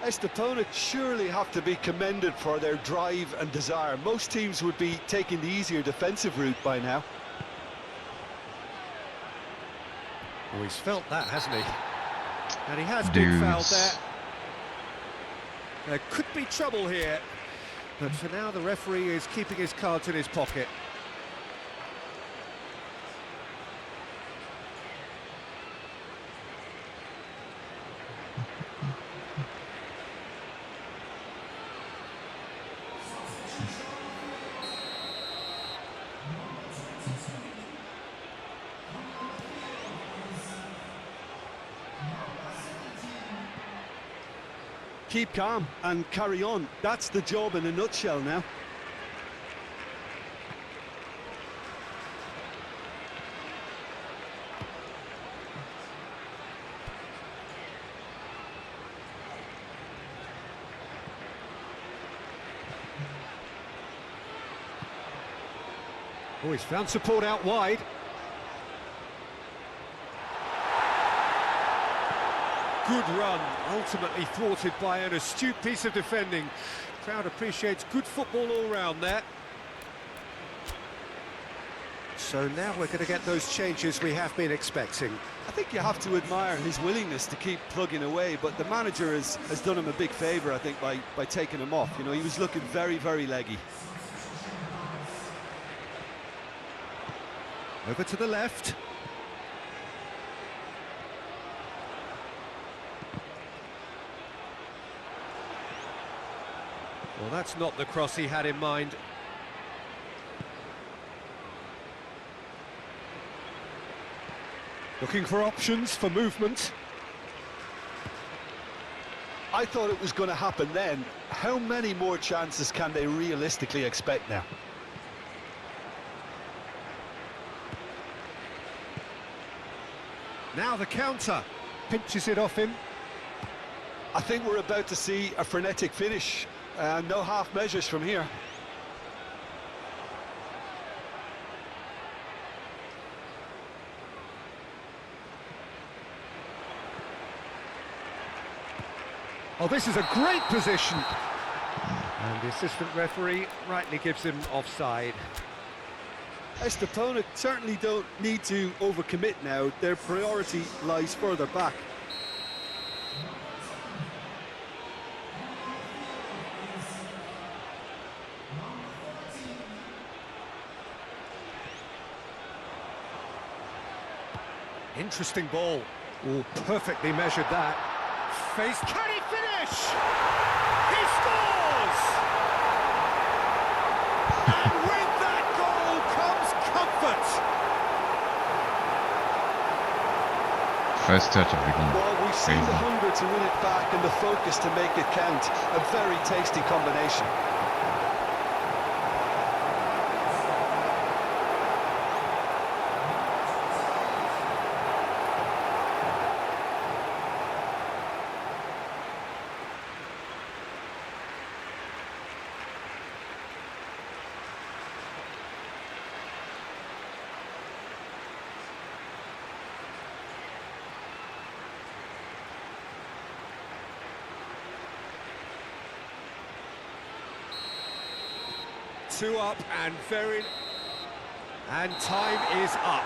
Estepona surely have to be commended for their drive and desire. Most teams would be taking the easier defensive route by now. Oh, he's felt that, hasn't he? And he has been fouled there. There could be trouble here, but for now the referee is keeping his cards in his pocket. Keep calm and carry on. That's the job in a nutshell now. Oh, he's found support out wide. Good run, ultimately thwarted by an astute piece of defending. Crowd appreciates good football all round there. So now we're going to get those changes we have been expecting. I think you have to admire his willingness to keep plugging away, but the manager has done him a big favour, I think, by taking him off. You know, he was looking very, very leggy. Over to the left. Well, that's not the cross he had in mind. Looking for options for movement. I thought it was going to happen then. How many more chances can they realistically expect now? Now the counter. Pinches it off him. I think we're about to see a frenetic finish. No half measures from here. Oh, this is a great position. And the assistant referee rightly gives him offside. Estepona certainly don't need to overcommit now. Their priority lies further back. Interesting ball. Oh, perfectly measured that. Face, can he finish? He scores! And with that goal comes comfort. First touch of the game. Well, we've seen the hunger to win it back and the focus to make it count. A very tasty combination. Two up and very... And time is up.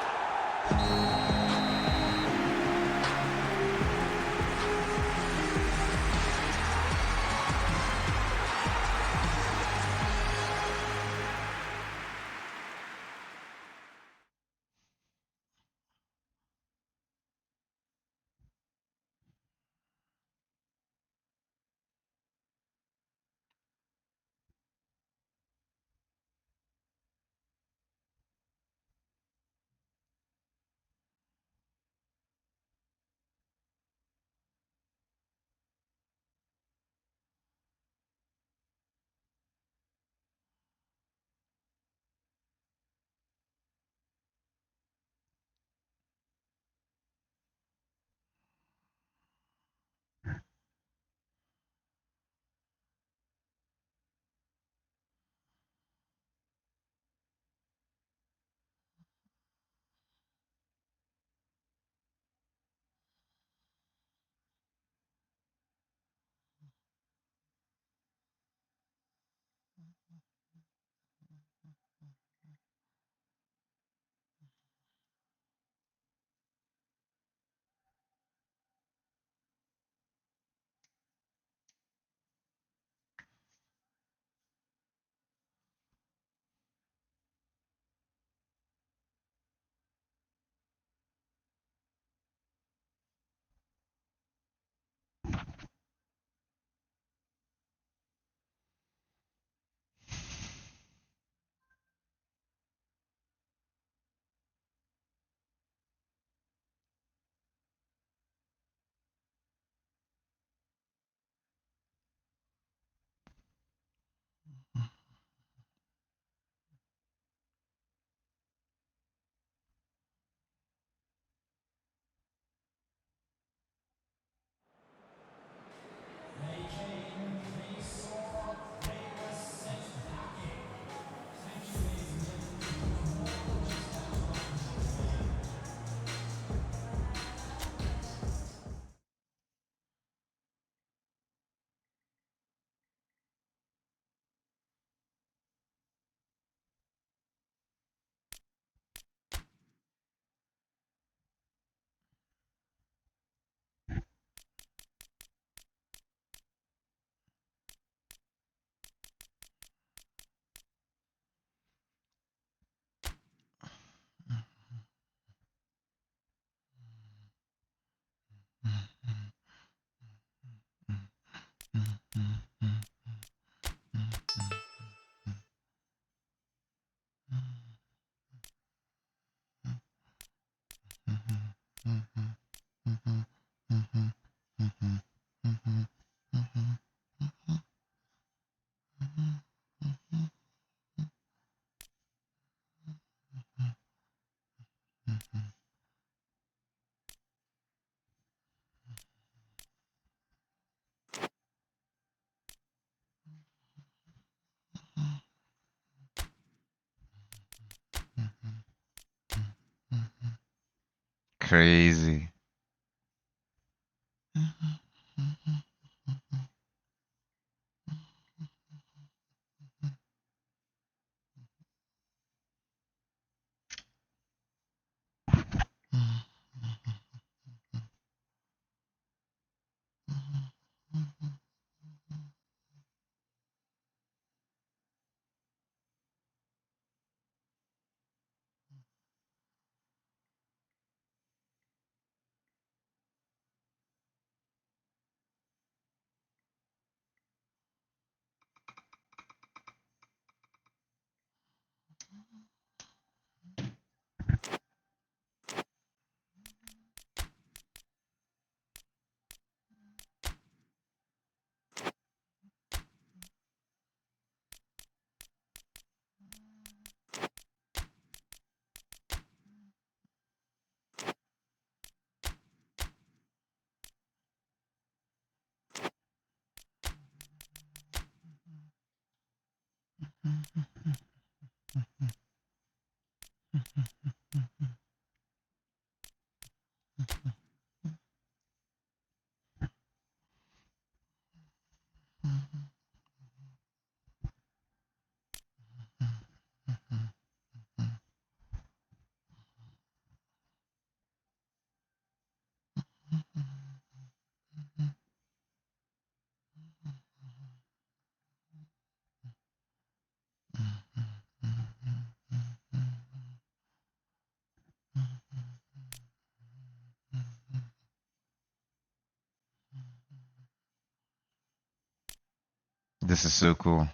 Crazy. This is so cool.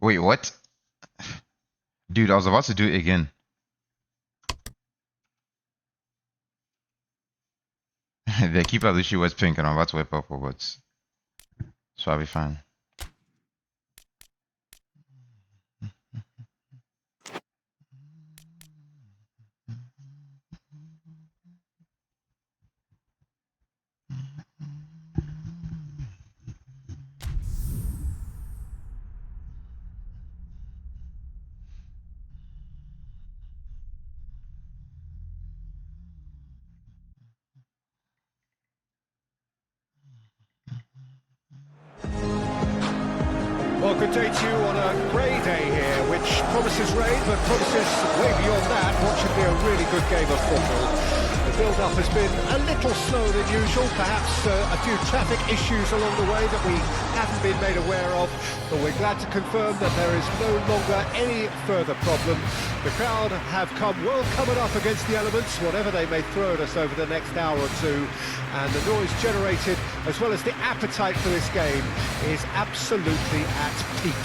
Wait, what? Dude, I was about to do it again. The keeper literally was pink and I'm about to wear purple, but so I'll be fine. Well, good day to you on a grey day here, which promises rain, but promises way beyond that what should be a really good game of football. The build-up has been a little slower than usual, perhaps a few traffic issues along the way that we haven't been made aware of, but we're glad to confirm that there is no longer any further problem. The crowd have come well covered up against the elements, whatever they may throw at us over the next hour or two, and the noise generated, as well as the appetite for this game, is absolutely at peak.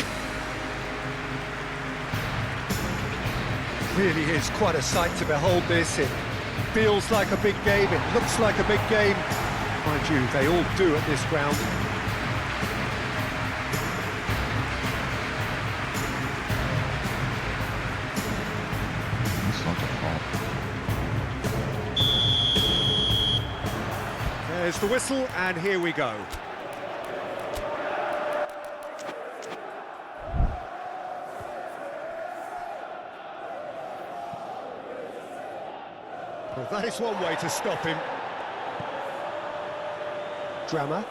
Really is quite a sight to behold this. It feels like a big game, it looks like a big game. Mind you, they all do at this ground. It's not a fault. There's the whistle, and here we go. Well, that is one way to stop him. Drama.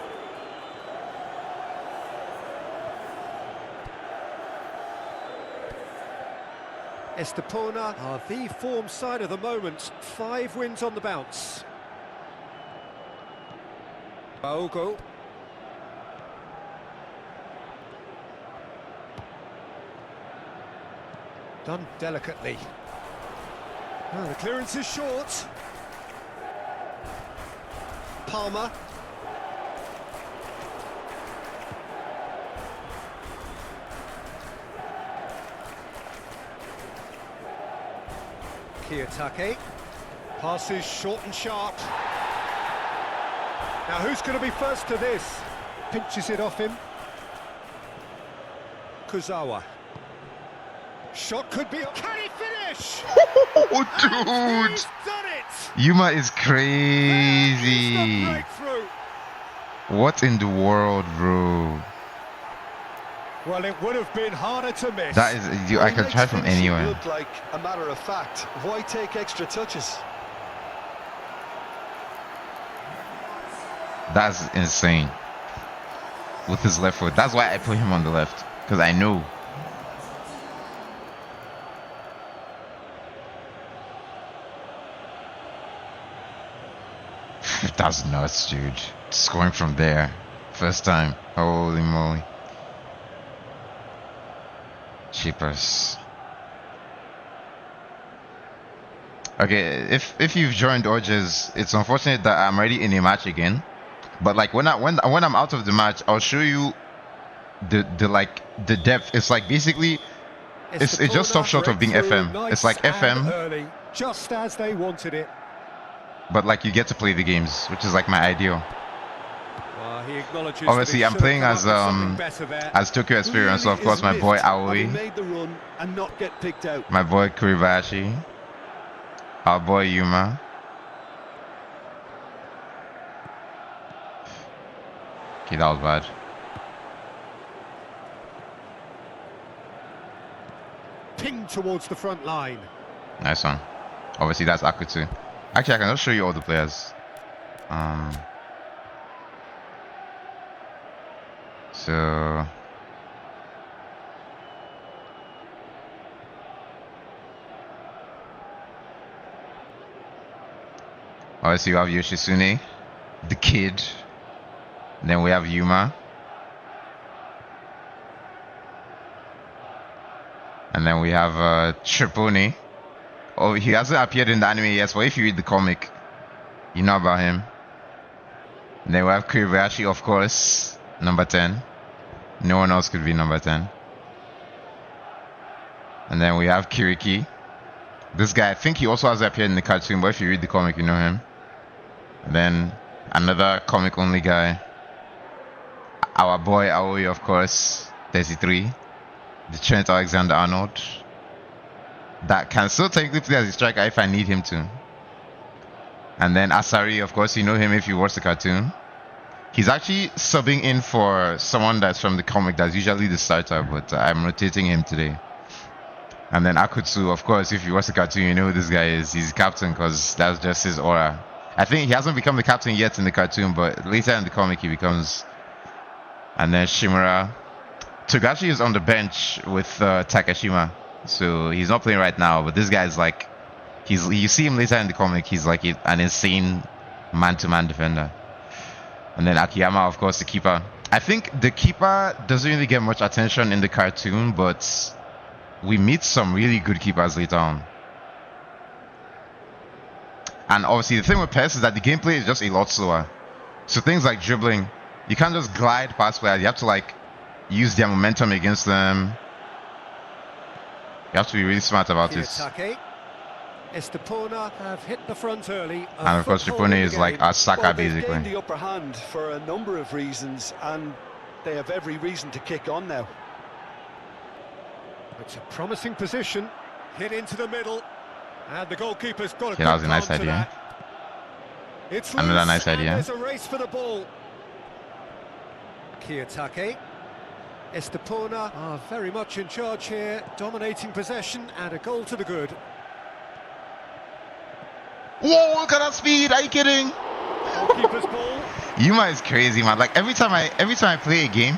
Estepona are the form side of the moment. 5 wins on the bounce. Baogo. Done delicately. Oh, the clearance is short. Palmer. Kiyotake. Passes short and sharp. Now who's going to be first to this? Pinches it off him. Kuzawa. Shot could be... Can he finish? Oh, dude! He's done it! Yuma is There is the crazy. breakthrough. What in the world, bro? Well, it would have been harder to miss. That is, I Well, can try makes from finishing anywhere. Look like a matter of fact. Why take extra touches? That's insane. With his left foot. That's why I put him on the left. Because I know. That's nuts, dude. Scoring from there. First time. Holy moly. Cheapers. Okay, if you've joined Orges, it's unfortunate that I'm already in a match again. But like when I'm out of the match, I'll show you the depth. It's like basically it just stops short of being FM. It's like FM, early, just as they wanted it. but like you get to play the games, which is like my ideal. He acknowledges Obviously, that he I'm should playing have as come up with something better there. Tokyo Esperion, so of Clearly course is my boy miffed having Aoi, made the run and not get picked out. my boy Kuribashi, our boy Yuma. Okay, that was bad. Ping towards the front line. Nice one. Obviously, that's Akutu. Actually, I can just show you all the players. So obviously you have Yoshitsune, the kid. Then we have Yuma. And then we have Triponi. Oh, he hasn't appeared in the anime yet, but if you read the comic, you know about him. And then we have Kuribashi, of course, number 10. No one else could be number 10. And then we have Kiriki. This guy, I think he also has appeared in the cartoon, but if you read the comic, you know him. And then another comic only guy. Our boy Aoi, of course, 33. The Trent Alexander-Arnold. That can still technically play as a striker if I need him to. And then Asari, of course, you know him if you watch the cartoon. He's actually subbing in for someone that's from the comic that's usually the starter, but I'm rotating him today. And then Akutsu, of course, if you watch the cartoon, you know who this guy is. He's captain because that's just his aura. I think he hasn't become the captain yet in the cartoon, but later in the comic he becomes. And then Shimura. Togashi is on the bench with Takashima. So he's not playing right now, but this guy is like, you see him later in the comic, he's like an insane man-to-man defender. And then Akiyama, of course, the keeper. I think the keeper doesn't really get much attention in the cartoon, but we meet some really good keepers later on. And obviously the thing with PES is that the gameplay is just a lot slower. So things like dribbling, you can't just glide past players, you have to like use their momentum against them. You have to be really smart about this. Estepona have hit the front early. And of course, Ripone is like our Saka basically. They've gained the upper hand for a number of reasons, and they have every reason to kick on now. It's a promising position. Hit into the middle, and the goalkeeper's got a that was a nice idea. It's another nice idea. There's a race for the ball. Kiyotake. Estepona are very much in charge here, dominating possession and a goal to the good. Whoa, look at that speed, are you kidding? Goalkeeper's ball. Yuma is crazy, man. Like every time I play a game,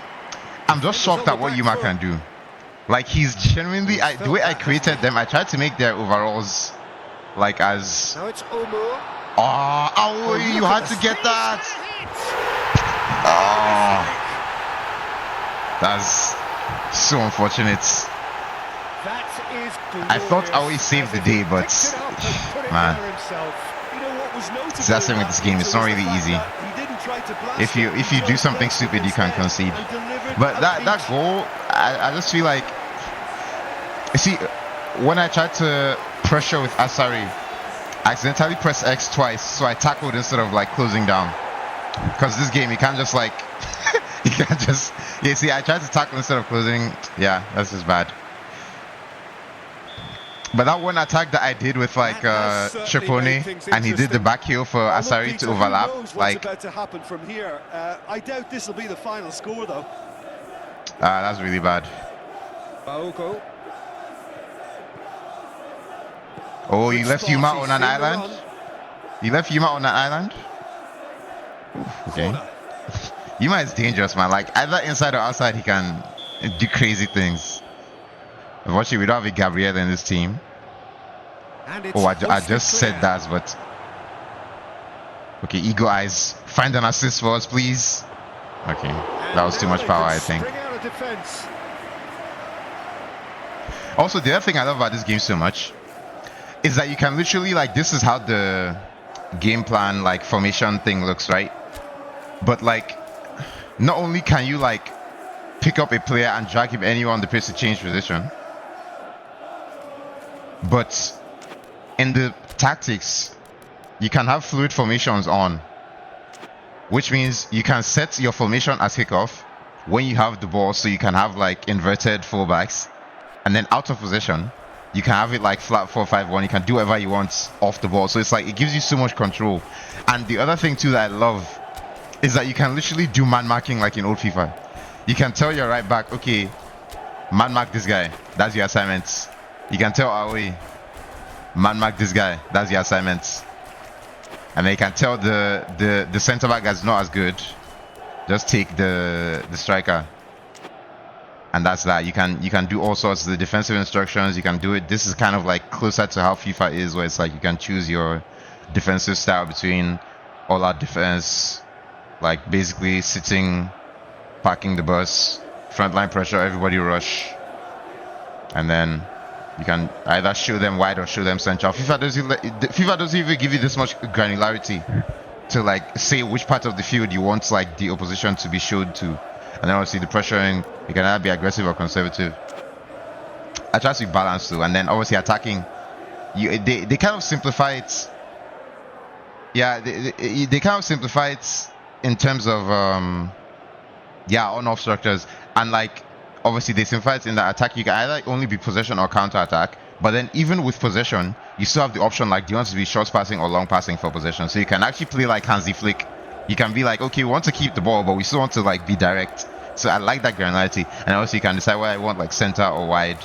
I'm just shocked at what Yuma can do. Like he's genuinely, the way I created them, I tried to make their overalls like as... Now it's Omo. Oh, you had to get that! Oh, that's so unfortunate. I thought I always saved the day, but man, so that's the thing with this game. It's not really easy. If you do something stupid, you can concede. But that goal, I just feel like, you see, when I tried to pressure with Asari, I accidentally pressed X twice, so I tackled instead of like closing down. Because this game, you can't just like, you can't just. You see, I tried to tackle instead of closing. Yeah, that's just bad. But that one attack that I did with like Chapone, and he did the back heel for Asari to overlap. Like, what's about to happen from here? I doubt this will be the final score, though. That's really bad. Baogo. Oh, you left Yuma on an island? You left Yuma on an island? Oof, okay. Yuma is dangerous, man. Like, either inside or outside, he can do crazy things. Unfortunately, we don't have a Gabriel in this team. Oh, I just said that, but... Okay, Eagle Eyes. Find an assist for us, please. Okay, that was too much power, I think. Also, the other thing I love about this game so much is that you can literally, like, this is how the game plan, like, formation thing looks, right? But, like, not only can you, like, pick up a player and drag him anywhere on the pitch to change position, but in the tactics, you can have fluid formations on, which means you can set your formation as kickoff when you have the ball, so you can have, like, inverted fullbacks, and then out of position, you can have it like flat 4-5-1. You can do whatever you want off the ball. So it's like, it gives you so much control. And the other thing too that I love is that you can literally do man marking like in old FIFA. You can tell your right back, okay, man mark this guy. That's your assignments. You can tell Aoi, man mark this guy. That's your assignments. And then you can tell the center back that's not as good, just take the striker. And that's that. You can do all sorts of the defensive instructions. You can do it. This is kind of like closer to how FIFA is, where it's like you can choose your defensive style between all out defense, like basically sitting, parking the bus, frontline pressure, everybody rush, and then you can either show them wide or show them central. FIFA doesn't even give you this much granularity to like say which part of the field you want like the opposition to be showed to. And then obviously the pressuring, you can either be aggressive or conservative. I try to be balanced too, and then obviously attacking. They kind of simplify it. Yeah, they kind of simplify it in terms of on-off structures, and like obviously they simplify it in the attack. You can either only be possession or counter attack, but then even with possession, you still have the option like do you want to be short passing or long passing for possession. So you can actually play like Hansi Flick. You can be like, okay, we want to keep the ball, but we still want to like be direct. So I like that granularity, and obviously you can decide whether I want like center or wide.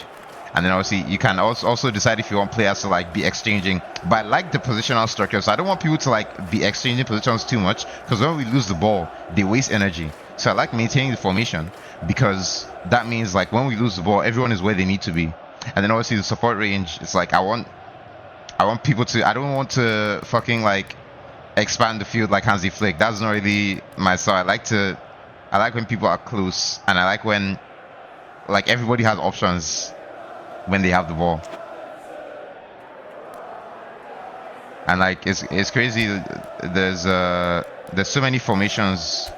And then obviously you can also decide if you want players to like be exchanging. But I like the positional structure, so I don't want people to like be exchanging positions too much, because when we lose the ball, they waste energy. So I like maintaining the formation, because that means like when we lose the ball, everyone is where they need to be. And then obviously the support range, it's like I want people to, I don't want to fucking like expand the field like Hansi Flick. That's not really my style. I like when people are close, and I like when like everybody has options when they have the ball. And like it's crazy. There's so many formations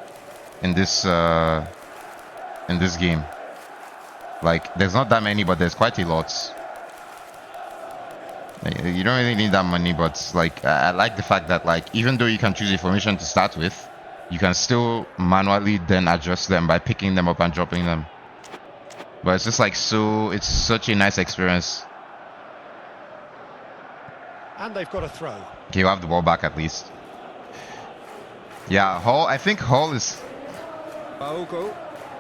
in this game. Like there's not that many, but there's quite a lot. You don't really need that many, but like I like the fact that like even though you can choose a formation to start with, you can still manually then adjust them by picking them up and dropping them. But it's just like it's such a nice experience. And they've got a throw. Okay, you have the ball back at least. Yeah, Hull. I think Hull is. Baogo.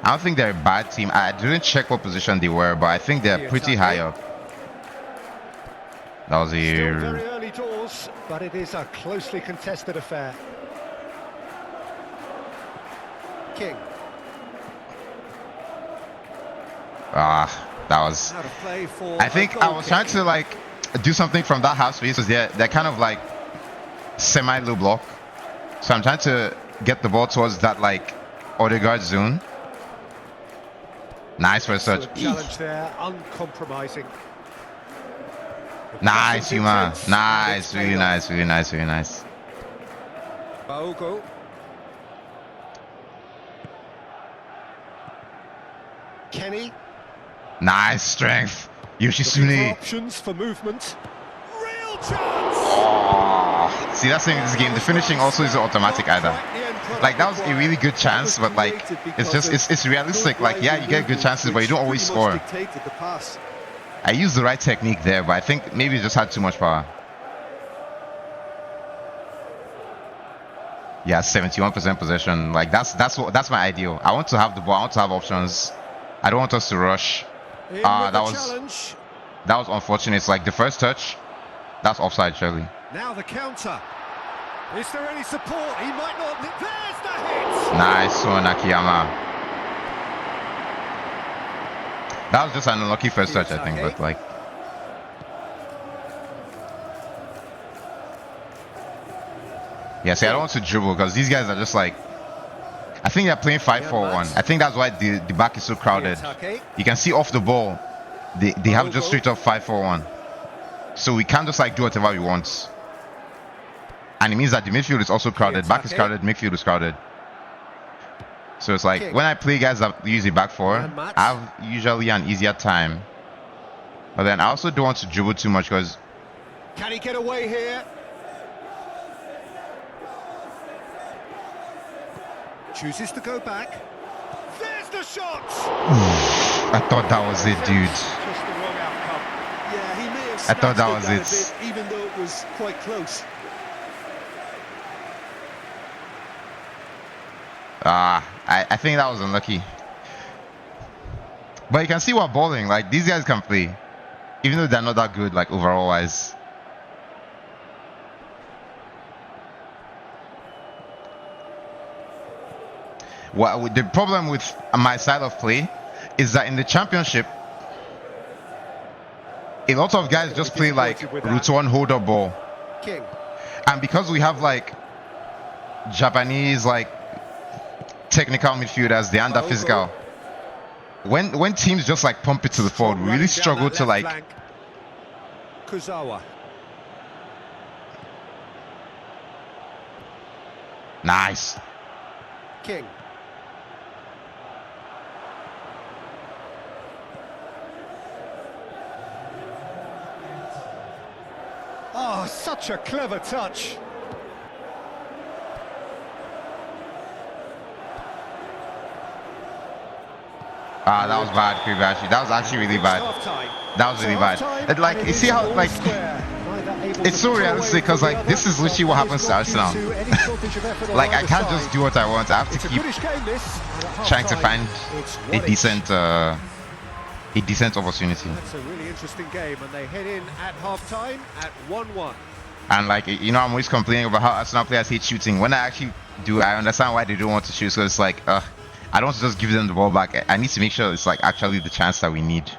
I don't think they're a bad team. I didn't check what position they were, but I think they're pretty high up. That was Still very early doors, but it is a closely contested affair. King. That was. Out of play for I think I was trying to like do something from that half space, because they're kind of like semi-low block. So I'm trying to get the ball towards that like Odegaard zone. Nice for a search. Challenge there, uncompromising. Nice, Yuma. Nice, really nice, really nice, really nice. Baogo. Kenny. Nice strength. Yoshisune. Options for movement. Real chance. Oh. See, that's the thing in this game. The finishing also isn't automatic either. Like that was a really good chance, but like it's realistic. Like yeah, you get good chances, but you don't always score. I used the right technique there, but I think maybe it just had too much power. Yeah, 71% possession. Like that's my ideal. I want to have the ball. I want to have options. I don't want us to rush. That was unfortunate. It's like the first touch. That's offside, surely. Now the counter. Is there any support? He might not. There's the hit. Nice one, Akiyama. That was just an unlucky first touch, I think, but like. Yeah, see, I don't want to dribble because these guys are just like. I think they're playing 5-4-1. I think that's why the back is so crowded. You can see off the ball, they have just straight up 5-4-1. So we can't just like do whatever we want. And it means that the midfield is also crowded. Back is crowded, midfield is crowded. So it's like when I play guys that use the back four, I have usually an easier time. But then I also don't want to dribble too much because. Can he get away here? Chooses to go back. There's the shot. I thought that was it, dude. Just the wrong outcome. Yeah, he may have I thought that was snatched it. a bit, even though it was quite close. I think that was unlucky. But you can see what bowling, like these guys can play. Even though they're not that good, like overall wise. What the problem with my style of play is that in the championship, a lot of guys just play like route one hold up ball. King. And because we have like Japanese like technical midfielders, they under physical. When teams just like pump it to the forward, we really struggle to like. Kuzawa. Nice. King. Oh, such a clever touch. Ah, that was bad, Kribashi. That was actually really Reached bad. half-time. That was So really bad. half-time, And like, and it you see is how all like square. Neither able it's to so pull away realistic from because the like other, this is literally but what that happens is to not due Arsenal. to any shortage of effort on Like I either can't side. just do what I want. I have to It's a keep goodish game, this. And at trying to half-time, find it's a 1-1. decent opportunity. That's a really interesting game, and they head in at half-time at 1-1. And like you know, I'm always complaining about how Arsenal players hate shooting. When I actually do, I understand why they don't want to shoot. So it's like, I don't want to just give them the ball back. I need to make sure it's like actually the chance that we need.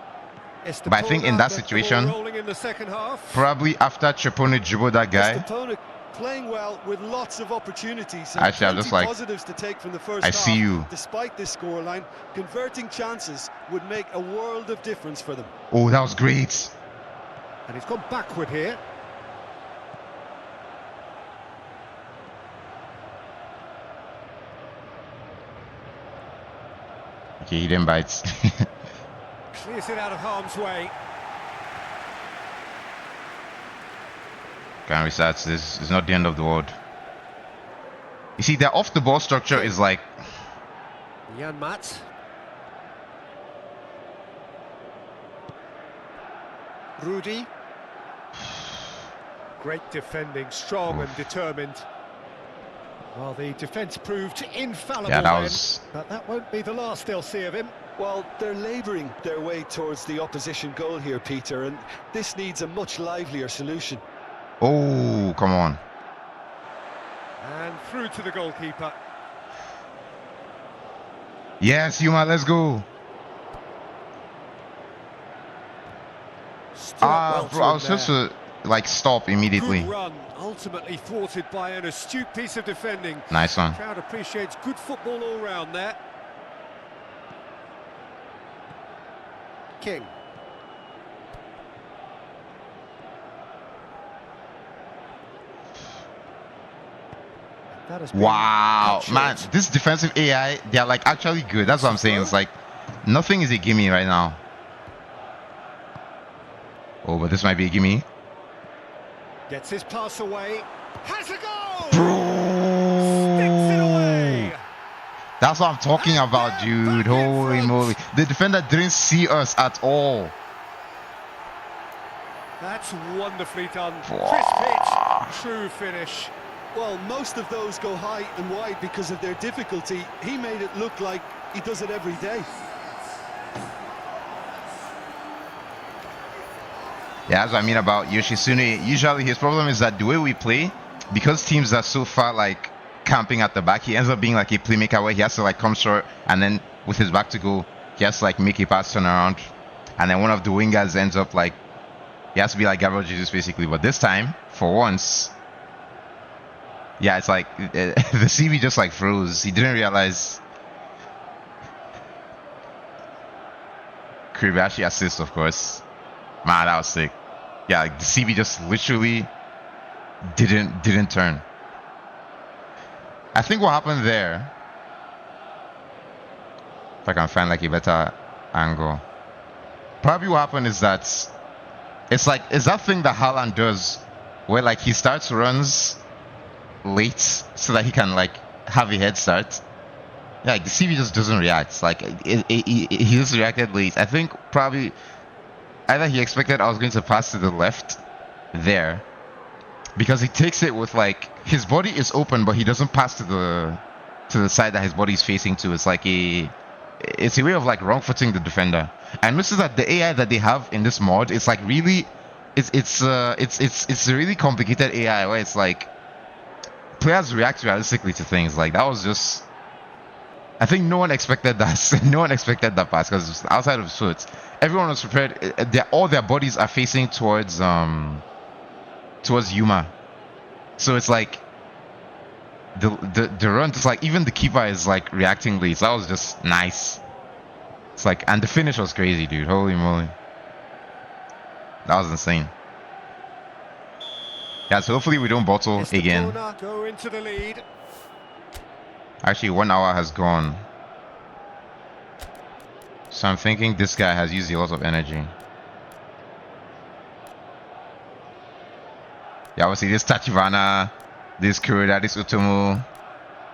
But I think in that situation, rolling in the second half. probably after Tripone dribbled that guy, Estepona playing well with lots of opportunities and actually I'm plenty just like, positives to take from the first I half. see you. Despite this scoreline, converting chances would make a world of difference for them. Oh, that was great. And he's gone backward here. Okay, he didn't bite. Clears it out of harm's way. Can't research this. It's not the end of the world. You see, their off-the-ball structure is like, Jan Maat. Rudy. Great defending, strong and determined. Well, the defence proved infallible yeah, that then, was. but that won't be the last they'll see of him. Well, they're labouring their way towards the opposition goal here, Peter, and this needs a much livelier solution. Oh, come on. And through to the goalkeeper. Yes, Yuma, let's go. Still Ah, bro, I was supposed to like stop immediately. Good run, ultimately thwarted by an astute piece of defending. Nice one. Crowd appreciates good football all round there. King. That has been Wow, cut man, short. this defensive AI, they're like actually good. That's what I'm saying. It's like nothing is a gimme right now. Oh, but this might be a gimme. Gets his pass away. Has a goal! Bro, Sticks it away! that's what I'm talking about, dude. Holy moly. The defender didn't see us at all. That's wonderfully done. Crisp hit, true finish. Well, most of those go high and wide because of their difficulty. He made it look like he does it every day. Yeah, that's what I mean about Yoshitsune. Usually his problem is that the way we play, because teams are so far like camping at the back, he ends up being like a playmaker where he has to like come short and then with his back to goal, he has to like make a pass turn around. And then one of the wingers ends up like, he has to be like Gabriel Jesus basically. But this time, for once, yeah, it's like the CV just like froze. He didn't realize. Kribashi assist, of course. Man, that was sick. Yeah, like the CB just literally didn't turn. I think what happened there, if I can find like a better angle, probably what happened is that it's that thing that Haaland does, where like he starts runs late so that he can like have a head start. Yeah, like the CB just doesn't react. Like he just reacted late. I think probably. Either he expected I was going to pass to the left there, because he takes it with like his body is open, but he doesn't pass to the side that his body is facing to. It's like it's a way of like wrong footing the defender. And notice that the AI that they have in this mod, it's like really, it's a really complicated AI where it's like players react realistically to things. Like that was just. I think no one expected that. No one expected that pass because it's outside of his foot. Everyone was prepared. All their bodies are facing towards Yuma, so it's like the run. Just like even the keeper is like reacting late. So that was just nice. It's like, and the finish was crazy, dude. Holy moly, that was insane. Yeah, so hopefully we don't bottle again. Go into the lead. Actually, 1 hour has gone. So I'm thinking this guy has used a lot of energy. Yeah, obviously this Tachibana, this Kuroda, this Utomo,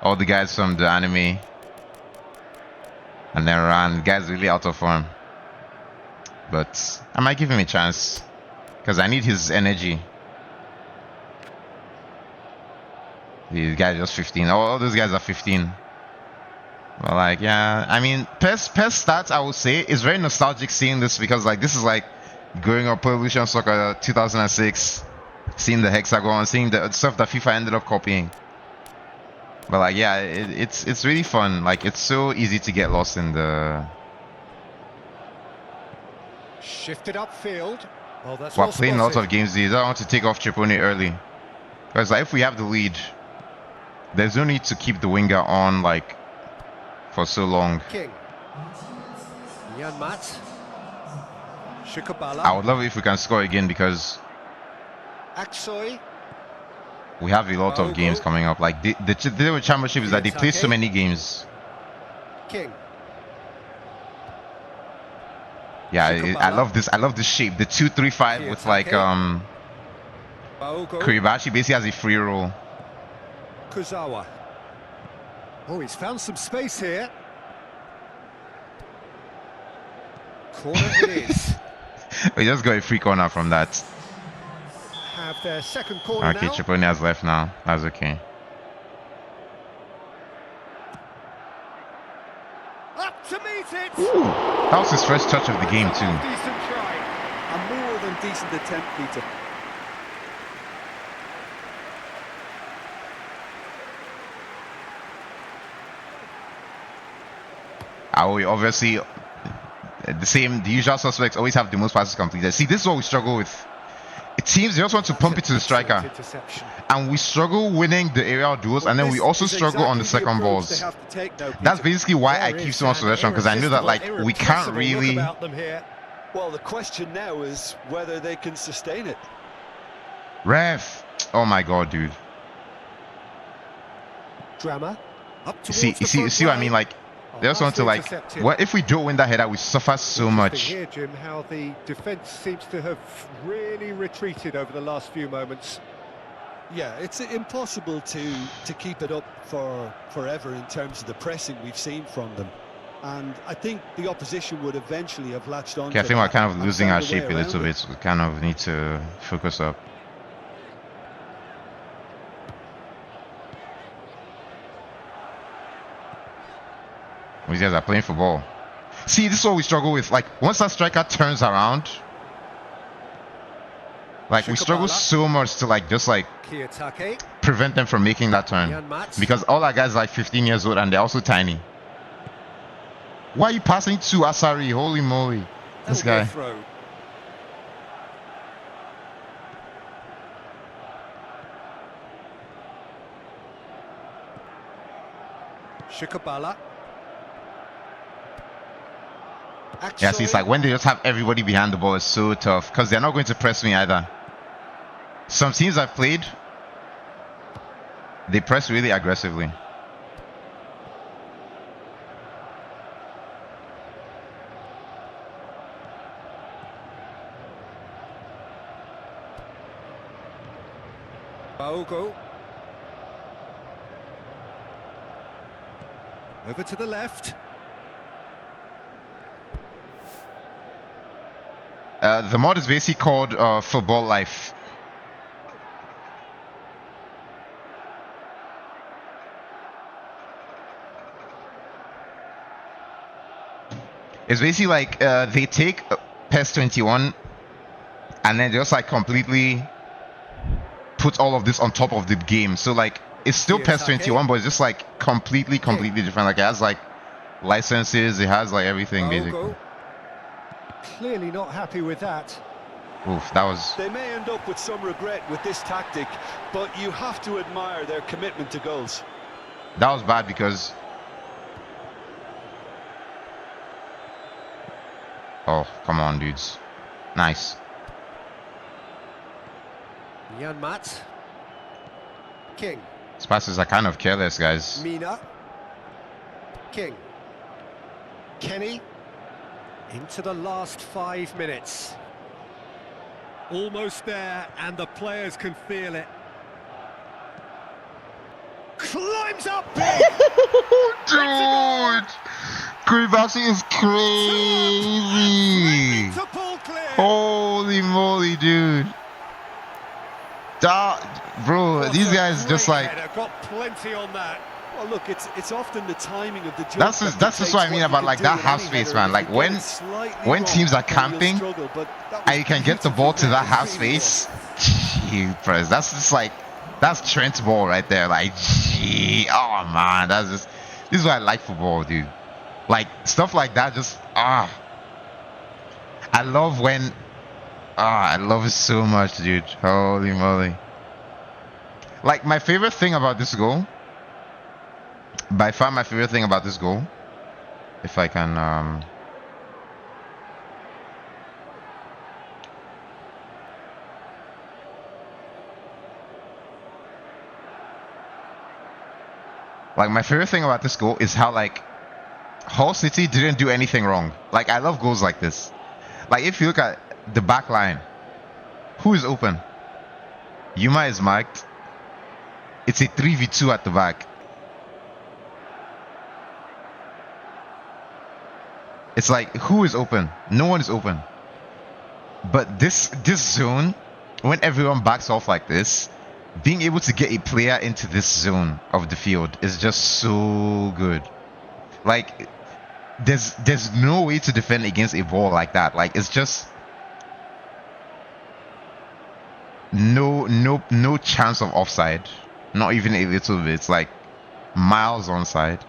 all the guys from the anime. And then Ran, the guy's really out of form. But I might give him a chance. Because I need his energy. These guys are just 15. All those guys are 15. But like, yeah, I mean, PES stats, I would say, is very nostalgic seeing this because like this is like growing up Pro Evolution Soccer 2006, seeing the hexagon, seeing the stuff that FIFA ended up copying. But like, yeah, it's really fun. Like, it's so easy to get lost in the. Shifted upfield. Oh, that's While well playing lots spotted. of games, you don't want to take off Triponi early. Because like, if we have the lead, there's no need to keep the winger on like for so long. King. Yanmat. Shikabala. I would love it if we can score again because Aksoy. we have a lot of games coming up. Like the championship is that they play so many games. King. Yeah, I love this. I love this shape. The 2-3-5 with like Kuribashi basically has a free roll. Kuzawa. Oh, he's found some space here. Corner it is. We just got a free corner from that. Have their second corner Okay, now. Triponi has left now. That's okay. Up to meet it. Ooh, that was his first touch of the game too. Decent try. A more than decent attempt, Peter. Obviously, the usual suspects always have the most passes completed. See, this is what we struggle with. Teams just want to pump it to the striker, and we struggle winning the aerial duels, and then we also struggle on the second balls. That's basically why I keep so much possession, because I knew that like we can't really. Well, the question now is whether they can sustain it. Ref, oh my god, dude. Drama. Up You see what I mean? Like, they just want to like, what if we don't win that header? We suffer so much. Here, Jim, how the defence seems to have really retreated over the last few moments. Yeah, it's impossible to keep it up for forever in terms of the pressing we've seen from them. And I think the opposition would eventually have latched on. Okay, I think we're kind of losing our shape a little bit. We kind of need to focus up. These guys are playing football. See, this is what we struggle with. Like, once that striker turns around, like, we struggle so much to, like, just, like, prevent them from making that turn. Because all our guys are, like, 15 years old and they're also tiny. Why are you passing to Asari? Holy moly. This guy. Shikabala. Yeah, see, it's like when they just have everybody behind the ball, it's so tough because they're not going to press me either. Some teams I've played, they press really aggressively. Baogo. Over to the left. The mod is basically called Football Life. It's basically like they take PES 21 and then just like completely put all of this on top of the game. So like it's still PES 21, but it's just like completely different. Like it has like licenses, it has like everything basically. Clearly not happy with that. Oof, that was... They may end up with some regret with this tactic, but you have to admire their commitment to goals. That was bad because... Oh, come on, dudes. Nice. Yanmat. King. These passes are kind of careless, guys. Mina. King. Kenny. Into the last 5 minutes. Almost there, and the players can feel it. Climbs up big! Dude! Kuribasi is crazy! To pull clear. Holy moly, dude. Bro, What these a guys just great like... header. Got plenty on that. Well, look, it's often the timing of the jump That's that just what I mean dictates about you like can do that in half any space, header, man. and Like if you get it slightly when wrong, teams are then you'll camping struggle, but that and was you can get the beautifully ball to read, that it half really was. space, gee, press. That's just like that's Trent's ball right there. Like, gee, oh man, that's just this is why I like football, dude. Like stuff like that, just I love when I love it so much, dude. Holy moly! Like my favorite thing about this goal, by far my favorite thing about this goal, if I can like my favorite thing about this goal is how like Hull City didn't do anything wrong. Like I love goals like this. Like if you look at the back line, who is open? Yuma is marked. It's a 3v2 at the back. It's like who is open? No one is open. But this zone, when everyone backs off like this, being able to get a player into this zone of the field is just so good. Like there's no way to defend against a ball like that. Like it's just no chance of offside. Not even a little bit. It's like miles onside.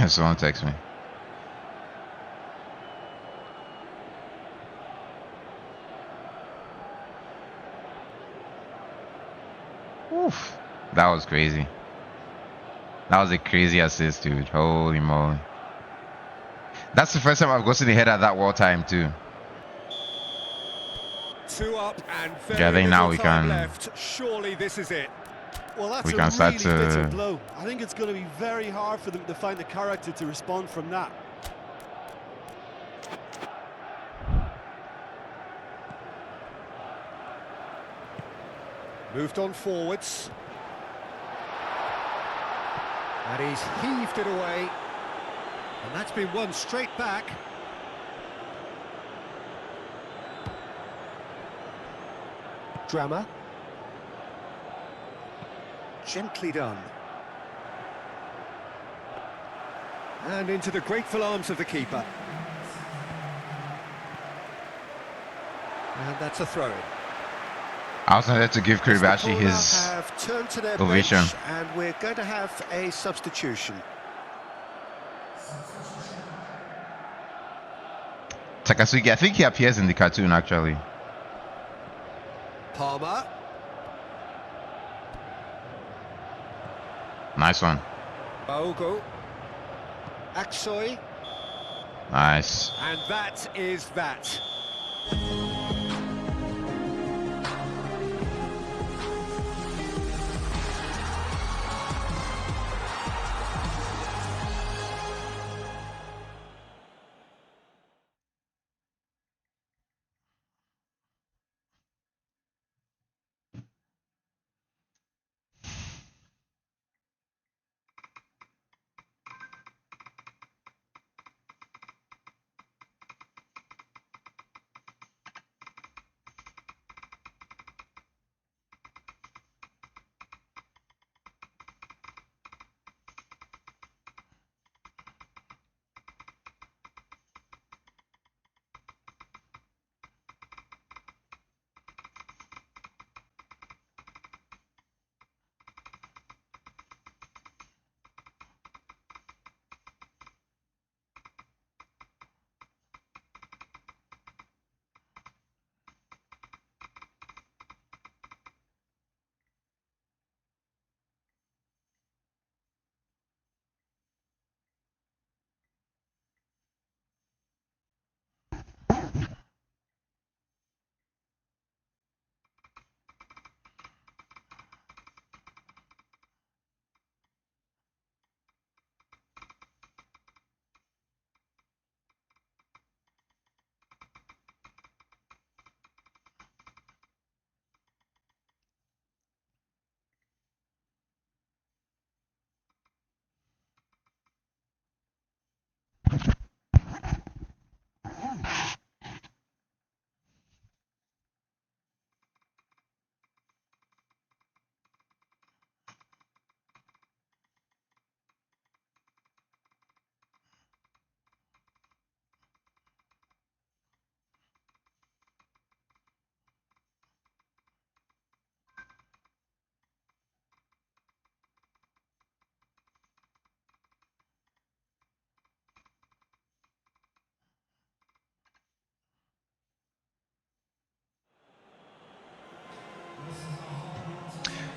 Someone text me. Oof. That was crazy. That was a crazy assist, dude. Holy moly. That's the first time I've gotten a head at that wall time too. 2 up and very Yeah, I think now little we time can left. Surely this is it. Well, that's we a can start really bitter to blow. I think it's going to be very hard for them to find the character to respond from that. Moved on forwards. And he's heaved it away. And that's been won straight back. Drama. Gently done. And into the grateful arms of the keeper. And that's a throw-in. I also had to give As the Kuribashi corner his have turned to their ovation. bench, and we're going to have a substitution. Takasugi, I think he appears in the cartoon actually. Palmer. Nice one. Baogo. Aksoy. Nice. And that is that.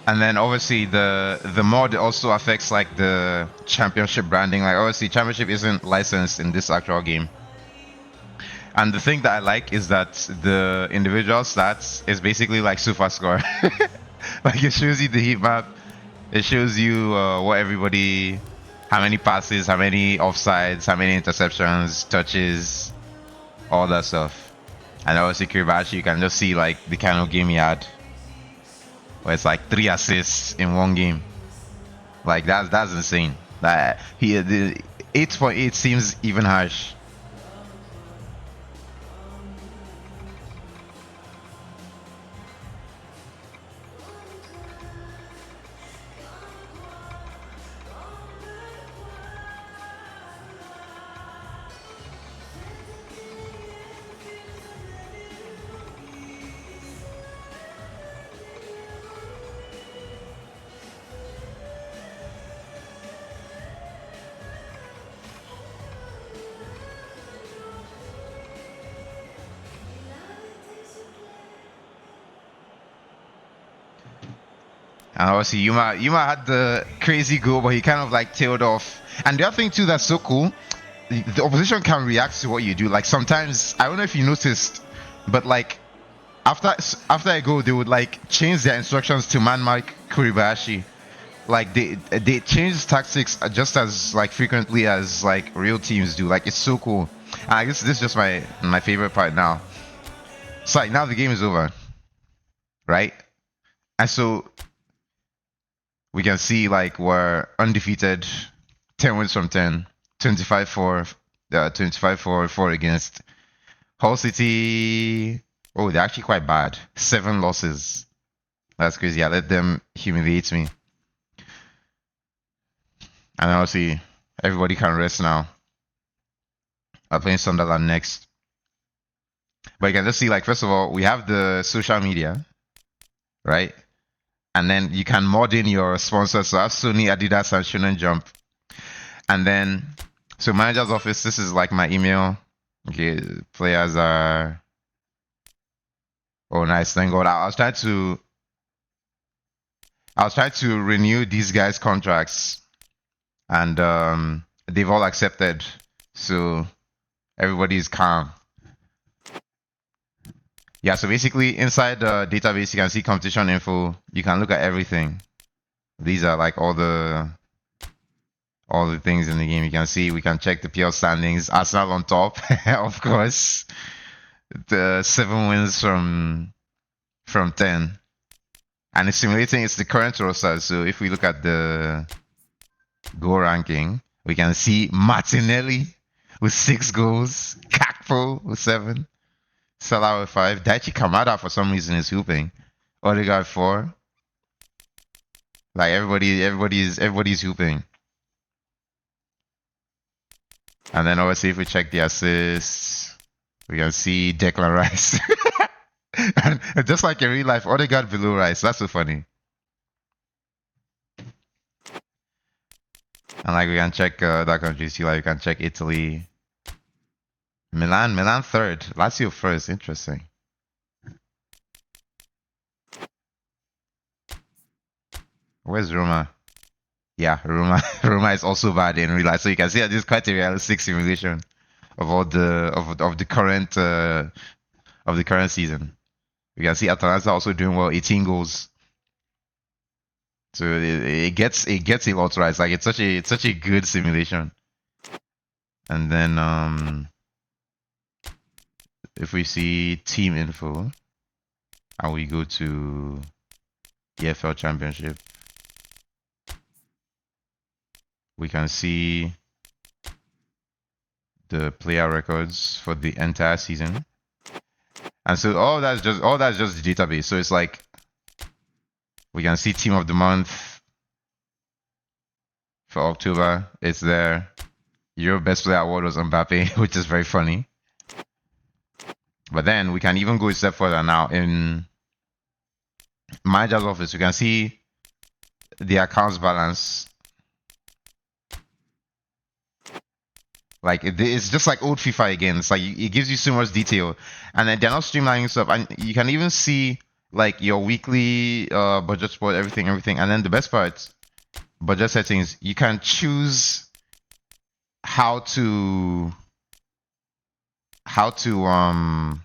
And then obviously the mod also affects like the championship branding. Like obviously championship isn't licensed in this actual game. And the thing that I like is that the individual stats is basically like SuperScore. Like it shows you the heat map, it shows you what everybody, how many passes, how many offsides, how many interceptions, touches, all that stuff. And obviously Kiribashi, you can just see like the kind of game he had, where it's like 3 assists in one game. Like that's insane. That the 8.8 seems even harsh. And obviously Yuma had the crazy goal, but he kind of like tailed off. And the other thing too that's so cool, the opposition can react to what you do. Like sometimes, I don't know if you noticed, but like after a goal, they would like change their instructions to man mark Kuribashi. Like they change tactics just as like frequently as like real teams do. Like it's so cool. And I guess this is just my favorite part now. It's like now the game is over, right? And so we can see like we're undefeated, 10 wins from 10, 25 for 4 against Hull City. Oh, they're actually quite bad. 7 losses. That's crazy. I let them humiliate me. And obviously, everybody can rest now. I'm playing Sunderland next. But you can just see, like, first of all, we have the social media, right? And then you can mod in your sponsors. So I have Sony, Adidas, and Shonen Jump. And then, so manager's office, this is like my email. Okay, players are. Oh, nice. Thank God. I was trying to renew these guys' contracts, and they've all accepted. So everybody's calm. Yeah, so basically inside the database, you can see competition info. You can look at everything. These are like all the things in the game. You can see we can check the PL standings. Arsenal on top, of course. The 7 wins from 10, and it's simulating. It's the current roster. So if we look at the goal ranking, we can see Martinelli with 6 goals, Kakpo with 7, Salah with 5, Daichi Kamada for some reason is hooping, Odegaard 4. Like everybody's hooping. And then obviously if we check the assists, we can see Declan Rice. And just like in real life, Odegaard below Rice. That's so funny. And like we can check other countries too. Like we can check Italy, Milan third, Lazio first. Interesting. Where's Roma? Yeah, Roma. Roma is also bad in real life. So you can see that this is quite a realistic simulation of all the of the current season. You can see Atalanta also doing well, 18 goals. So it gets a lot right. It's like it's such a good simulation. And then if we see team info and we go to EFL Championship, we can see the player records for the entire season. And so all that's just the database. So it's like we can see team of the month for October. It's there. Your best player award was Mbappe, which is very funny. But then we can even go a step further now. In manager's office, you can see the accounts balance. Like it's just like old FIFA again. It's like it gives you so much detail, and then they're not streamlining stuff, and you can even see like your weekly budget sport, everything, and then the best part, budget settings. You can choose how to how to um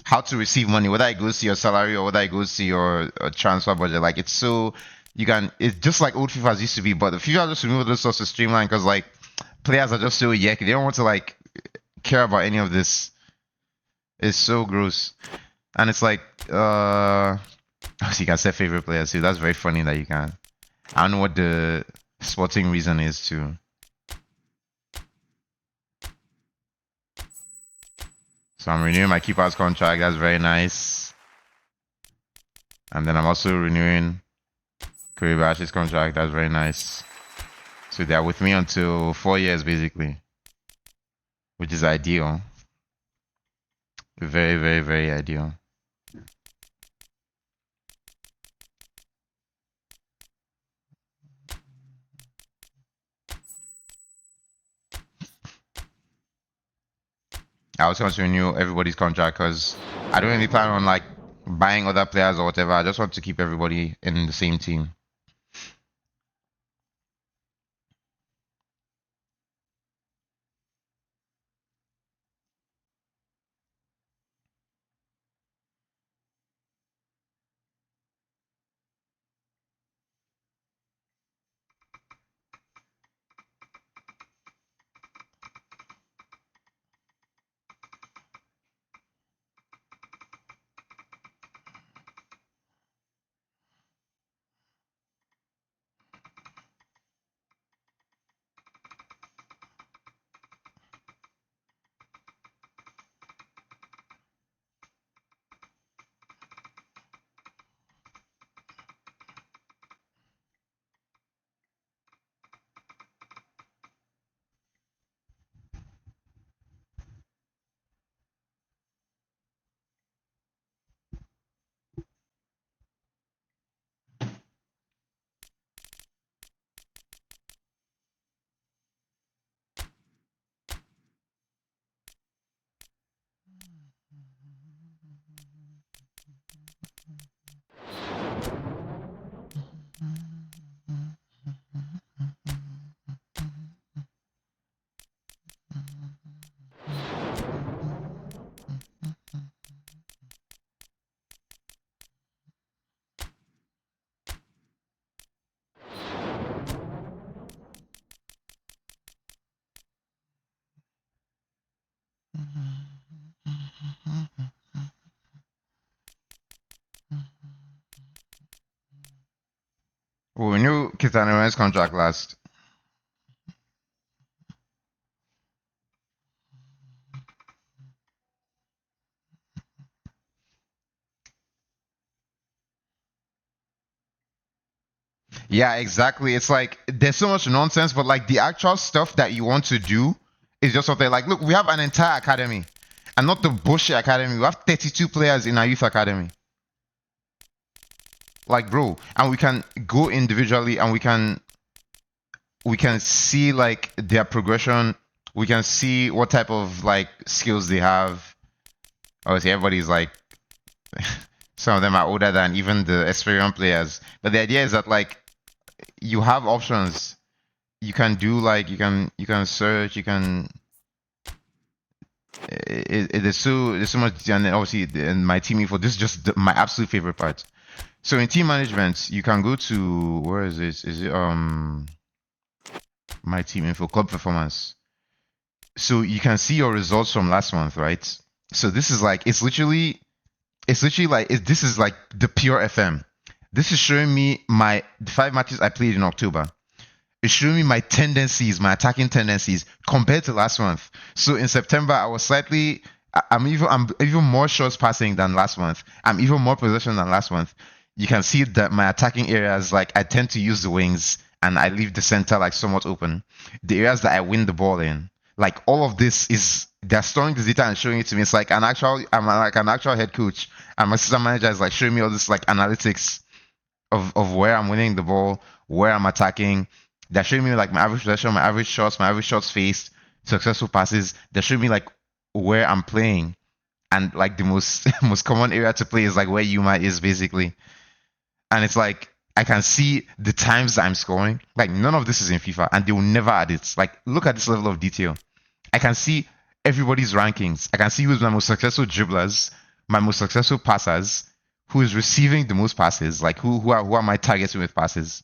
how to receive money, whether it goes to your salary or whether it goes to your transfer budget. Like it's so you can. It's just like old FIFA used to be, but the FIFA just removed those sorts of streamline because like players are just so yucky. They don't want to like care about any of this. It's so gross. And it's like so you can set favorite players too. That's very funny that you can. I don't know what the sporting reason is too. So I'm renewing my keeper's contract. That's very nice. And then I'm also renewing Kuribashi's contract. That's very nice. So they're with me until 4 years basically, which is ideal. Very, very, very ideal. I also want to renew everybody's contract because I don't really plan on like buying other players or whatever. I just want to keep everybody in the same team. Well, we knew Kitano's contract last. Yeah, exactly. It's like there's so much nonsense, but like the actual stuff that you want to do is just something like, look, we have an entire academy, and not the bullshit academy. We have 32 players in our youth academy. Like, bro, and we can go individually, and we can see like their progression. We can see what type of like skills they have. Obviously, everybody's like some of them are older than even the Esperion players. But the idea is that like you have options. You can do like you can search. You can. There's so much, and then obviously in my team info. This is just my absolute favorite part. So in team management, you can go to where is this? Is it my team info club performance? So you can see your results from last month, right? So this is like it's literally like this is like the pure FM. This is showing me the 5 matches I played in October. It's showing me my tendencies, my attacking tendencies compared to last month. So in September, I was slightly, I'm even more shots passing than last month. I'm even more possession than last month. You can see that my attacking areas, like I tend to use the wings and I leave the center like somewhat open. The areas that I win the ball in, like all of this is they're storing this data and showing it to me. It's like I'm like an actual head coach, and my assistant manager is like showing me all this like analytics of where I'm winning the ball, where I'm attacking. They're showing me like my average possession, my average shots faced, successful passes. They're showing me like where I'm playing, and like the most most common area to play is like where Yuma is basically. And it's like I can see the times that I'm scoring. Like none of this is in FIFA, and they will never add it. Like look at this level of detail. I can see everybody's rankings. I can see who's my most successful dribblers, my most successful passers, who is receiving the most passes, like who are my targets with passes.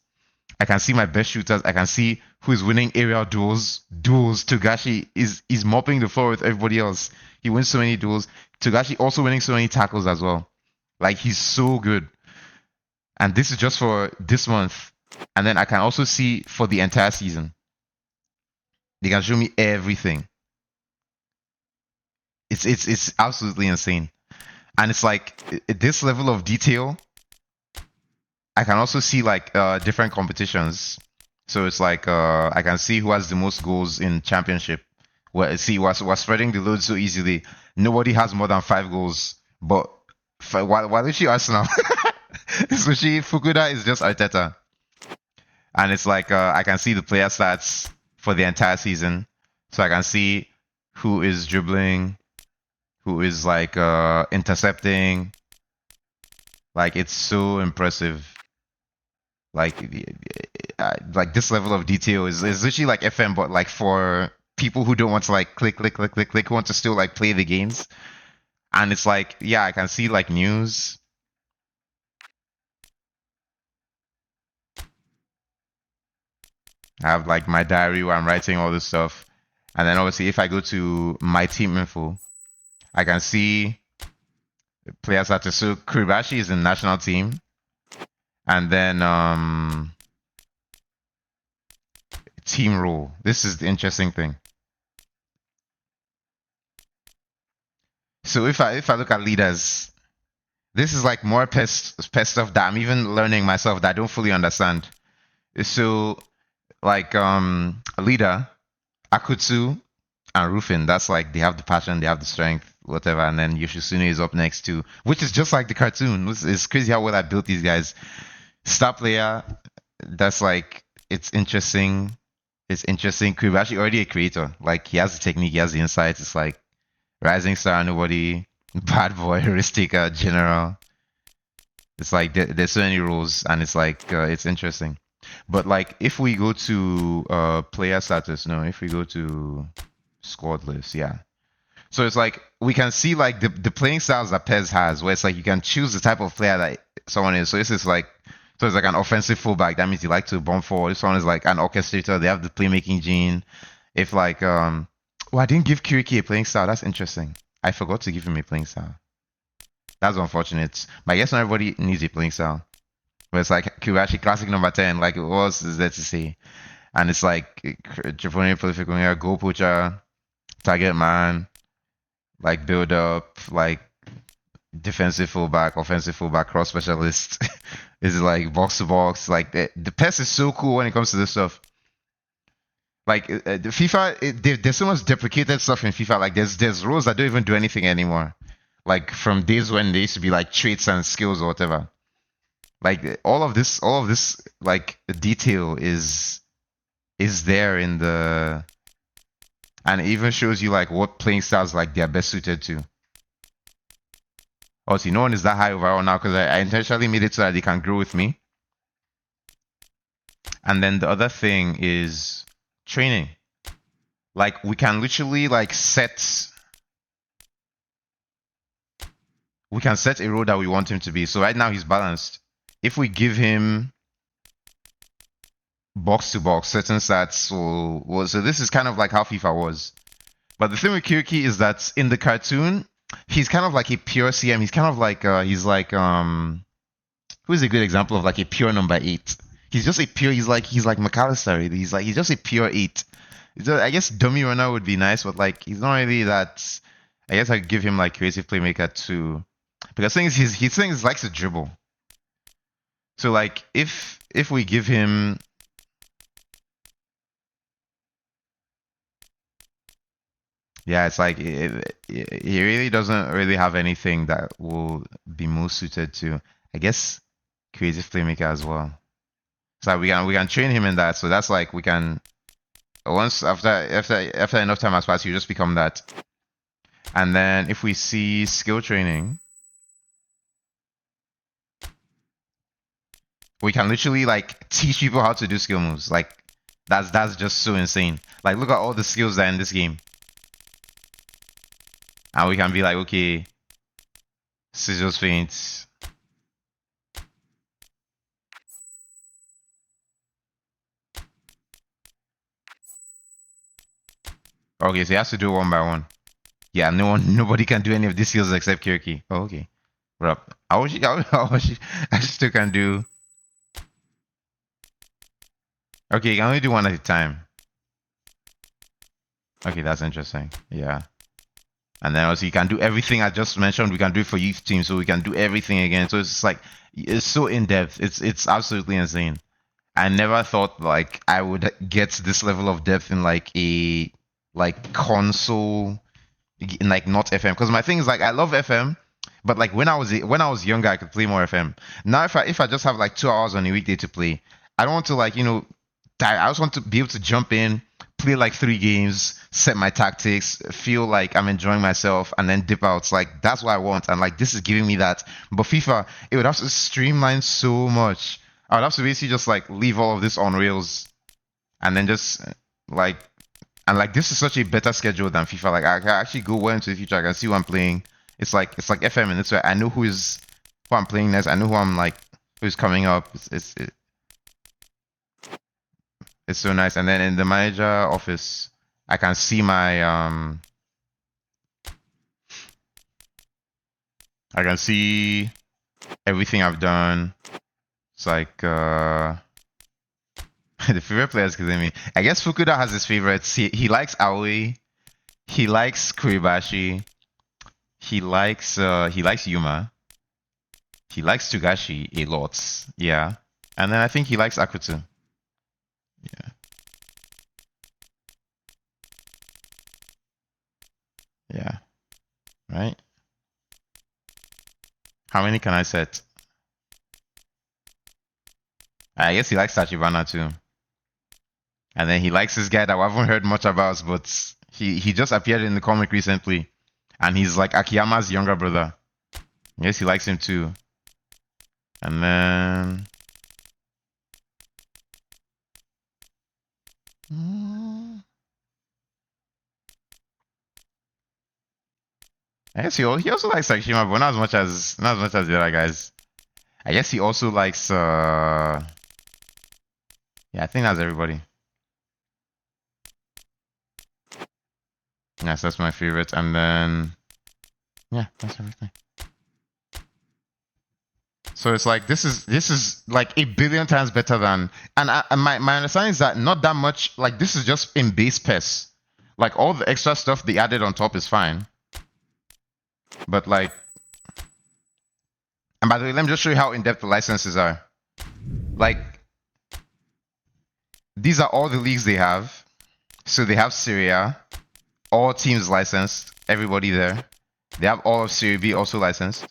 I can see my best shooters. I can see who is winning aerial duels. Togashi is mopping the floor with everybody else. He wins so many duels. Togashi also winning so many tackles as well. Like he's so good. And this is just for this month. And then I can also see for the entire season. They can show me everything. It's absolutely insane. And it's like this level of detail. I can also see like different competitions. So it's like I can see who has the most goals in championship. Well, see, we're spreading the load so easily. Nobody has more than 5 goals. But while is she Arsenal? Especially Fukuda is just Arteta. And it's like I can see the player stats for the entire season. So I can see who is dribbling, who is like intercepting. Like it's so impressive. Like this level of detail is literally like FM, but like for people who don't want to like click, click, click, click, click, who want to still like play the games. And it's like, yeah, I can see like news. I have like my diary where I'm writing all this stuff. And then obviously if I go to my team info, I can see players such as so Kuribashi is in national team. And then team role. This is the interesting thing. So if I look at leaders, this is like more pest stuff that I'm even learning myself that I don't fully understand. So like a leader, Akutsu and Rufin, that's like they have the passion, they have the strength, whatever, and then Yoshitsune is up next too, which is just like the cartoon. It's crazy how well I built these guys. Star player, that's like it's interesting. It's interesting. Kuribashi already a creator. Like he has the technique, he has the insights. It's like rising star, nobody, bad boy, risk taker, general. It's like there's so many rules, and it's like it's interesting. But like if we go to player status, no, if we go to squad list, yeah. So it's like we can see like the playing styles that Pez has, where it's like you can choose the type of player that someone is. So this is like so it's like an offensive fullback. That means you like to bomb forward. This one is like an orchestrator. They have the playmaking gene. If like oh, I didn't give Kiriki a playing style. That's interesting. I forgot to give him a playing style. That's unfortunate. But I guess not everybody needs a playing style. But it's like Kubashi Classic number 10. Like, what else is there to say? And it's like Japanese prolific winger, goal poacher, target man, like build up, like defensive fullback, offensive fullback, cross specialist. Is like box to box. Like the PES is so cool when it comes to this stuff. Like the FIFA, there's so much deprecated stuff in FIFA. Like there's roles that don't even do anything anymore. Like from days when they used to be like traits and skills or whatever. Like all of this, like detail is there in the, and it even shows you like what playing styles like they're best suited to. Oh, see, no one is that high overall now because I intentionally made it so that they can grow with me. And then the other thing is training. Like we can literally like set a role that we want him to be. So right now he's balanced. If we give him box to box certain stats, so this is kind of like how FIFA was. But the thing with Kirky is that in the cartoon, he's kind of like a pure CM. He's kind of like who's a good example of like a pure number 8? He's just a pure. He's like McAllister. He's just a pure 8. I guess dummy runner would be nice, but like he's not really that. I guess I'd give him like creative playmaker too, because things he likes to dribble. So like if we give him, yeah, it's like he really doesn't really have anything that will be most suited to, I guess, creative playmaker as well. So we can train him in that. So that's like we can, once after enough time has passed, you just become that. And then if we see skill training, we can literally like teach people how to do skill moves. Like that's just so insane. Like look at all the skills that are in this game. And we can be like, okay, scissors feint. Okay, so he has to do one by one. Yeah, nobody can do any of these skills except Kirky. Oh, okay. What up? I still can do. Okay, you can only do one at a time. Okay, that's interesting. Yeah. And then also you can do everything I just mentioned. We can do it for youth teams, so we can do everything again. So it's like it's so in depth. It's absolutely insane. I never thought like I would get this level of depth in like a like console, in like not FM. Because my thing is like I love FM, but like when I was younger, I could play more FM. Now if I just have like 2 hours on a weekday to play, I don't want to like die. I just want to be able to jump in, play like 3 games, set my tactics, feel like I'm enjoying myself, and then dip out. It's like that's what I want, and like this is giving me that. But FIFA, it would have to streamline so much. I would have to basically just like leave all of this on rails, and then just like, and like this is such a better schedule than FIFA. Like I can actually go well into the future. I can see who I'm playing. It's like FM, and it's where I know who I'm playing next. I know who's coming up. It's so nice. And then in the manager office, I can see my I can see everything I've done. It's like the favorite players because I guess Fukuda has his favorites. He likes Aoi, he likes Kuribashi, he likes Yuma, he likes Tsugashi a lot. Yeah. And then I think he likes Akutu. Yeah. Yeah. Right? How many can I set? I guess he likes Tachibana too. And then he likes this guy that we haven't heard much about, but he just appeared in the comic recently. And he's like Akiyama's younger brother. Yes, he likes him too. And then I guess he also likes Sakishima, but not as much as the other guys. I guess he also likes yeah, I think that's everybody. Yes, that's my favorite. And then yeah, that's everything. So it's like this is like 1 billion times better than, and my understanding is that not that much, like this is just in base PES. Like all the extra stuff they added on top is fine. But like, and by the way, let me just show you how in-depth the licenses are. Like, these are all the leagues they have. So they have Syria, all teams licensed, everybody there. They have all of Serie B also licensed.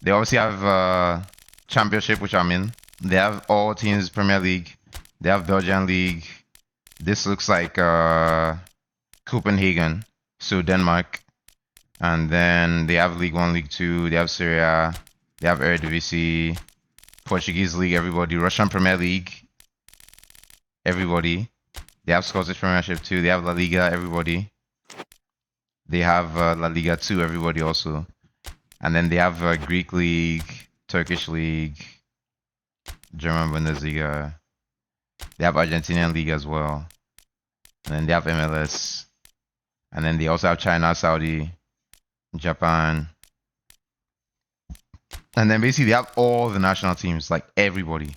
They obviously have Championship, which I'm in. They have all teams Premier League. They have Belgian League. This looks like Copenhagen, so Denmark. And then they have League 1, League 2. They have Syria. They have Eredivisie, Portuguese League, everybody. Russian Premier League, everybody. They have Scottish Premiership too. They have La Liga, everybody. They have La Liga 2, everybody also. And then they have Greek League, Turkish League, German Bundesliga. They have Argentinian League as well. And then they have MLS. And then they also have China, Saudi, Japan. And then basically they have all the national teams, like everybody.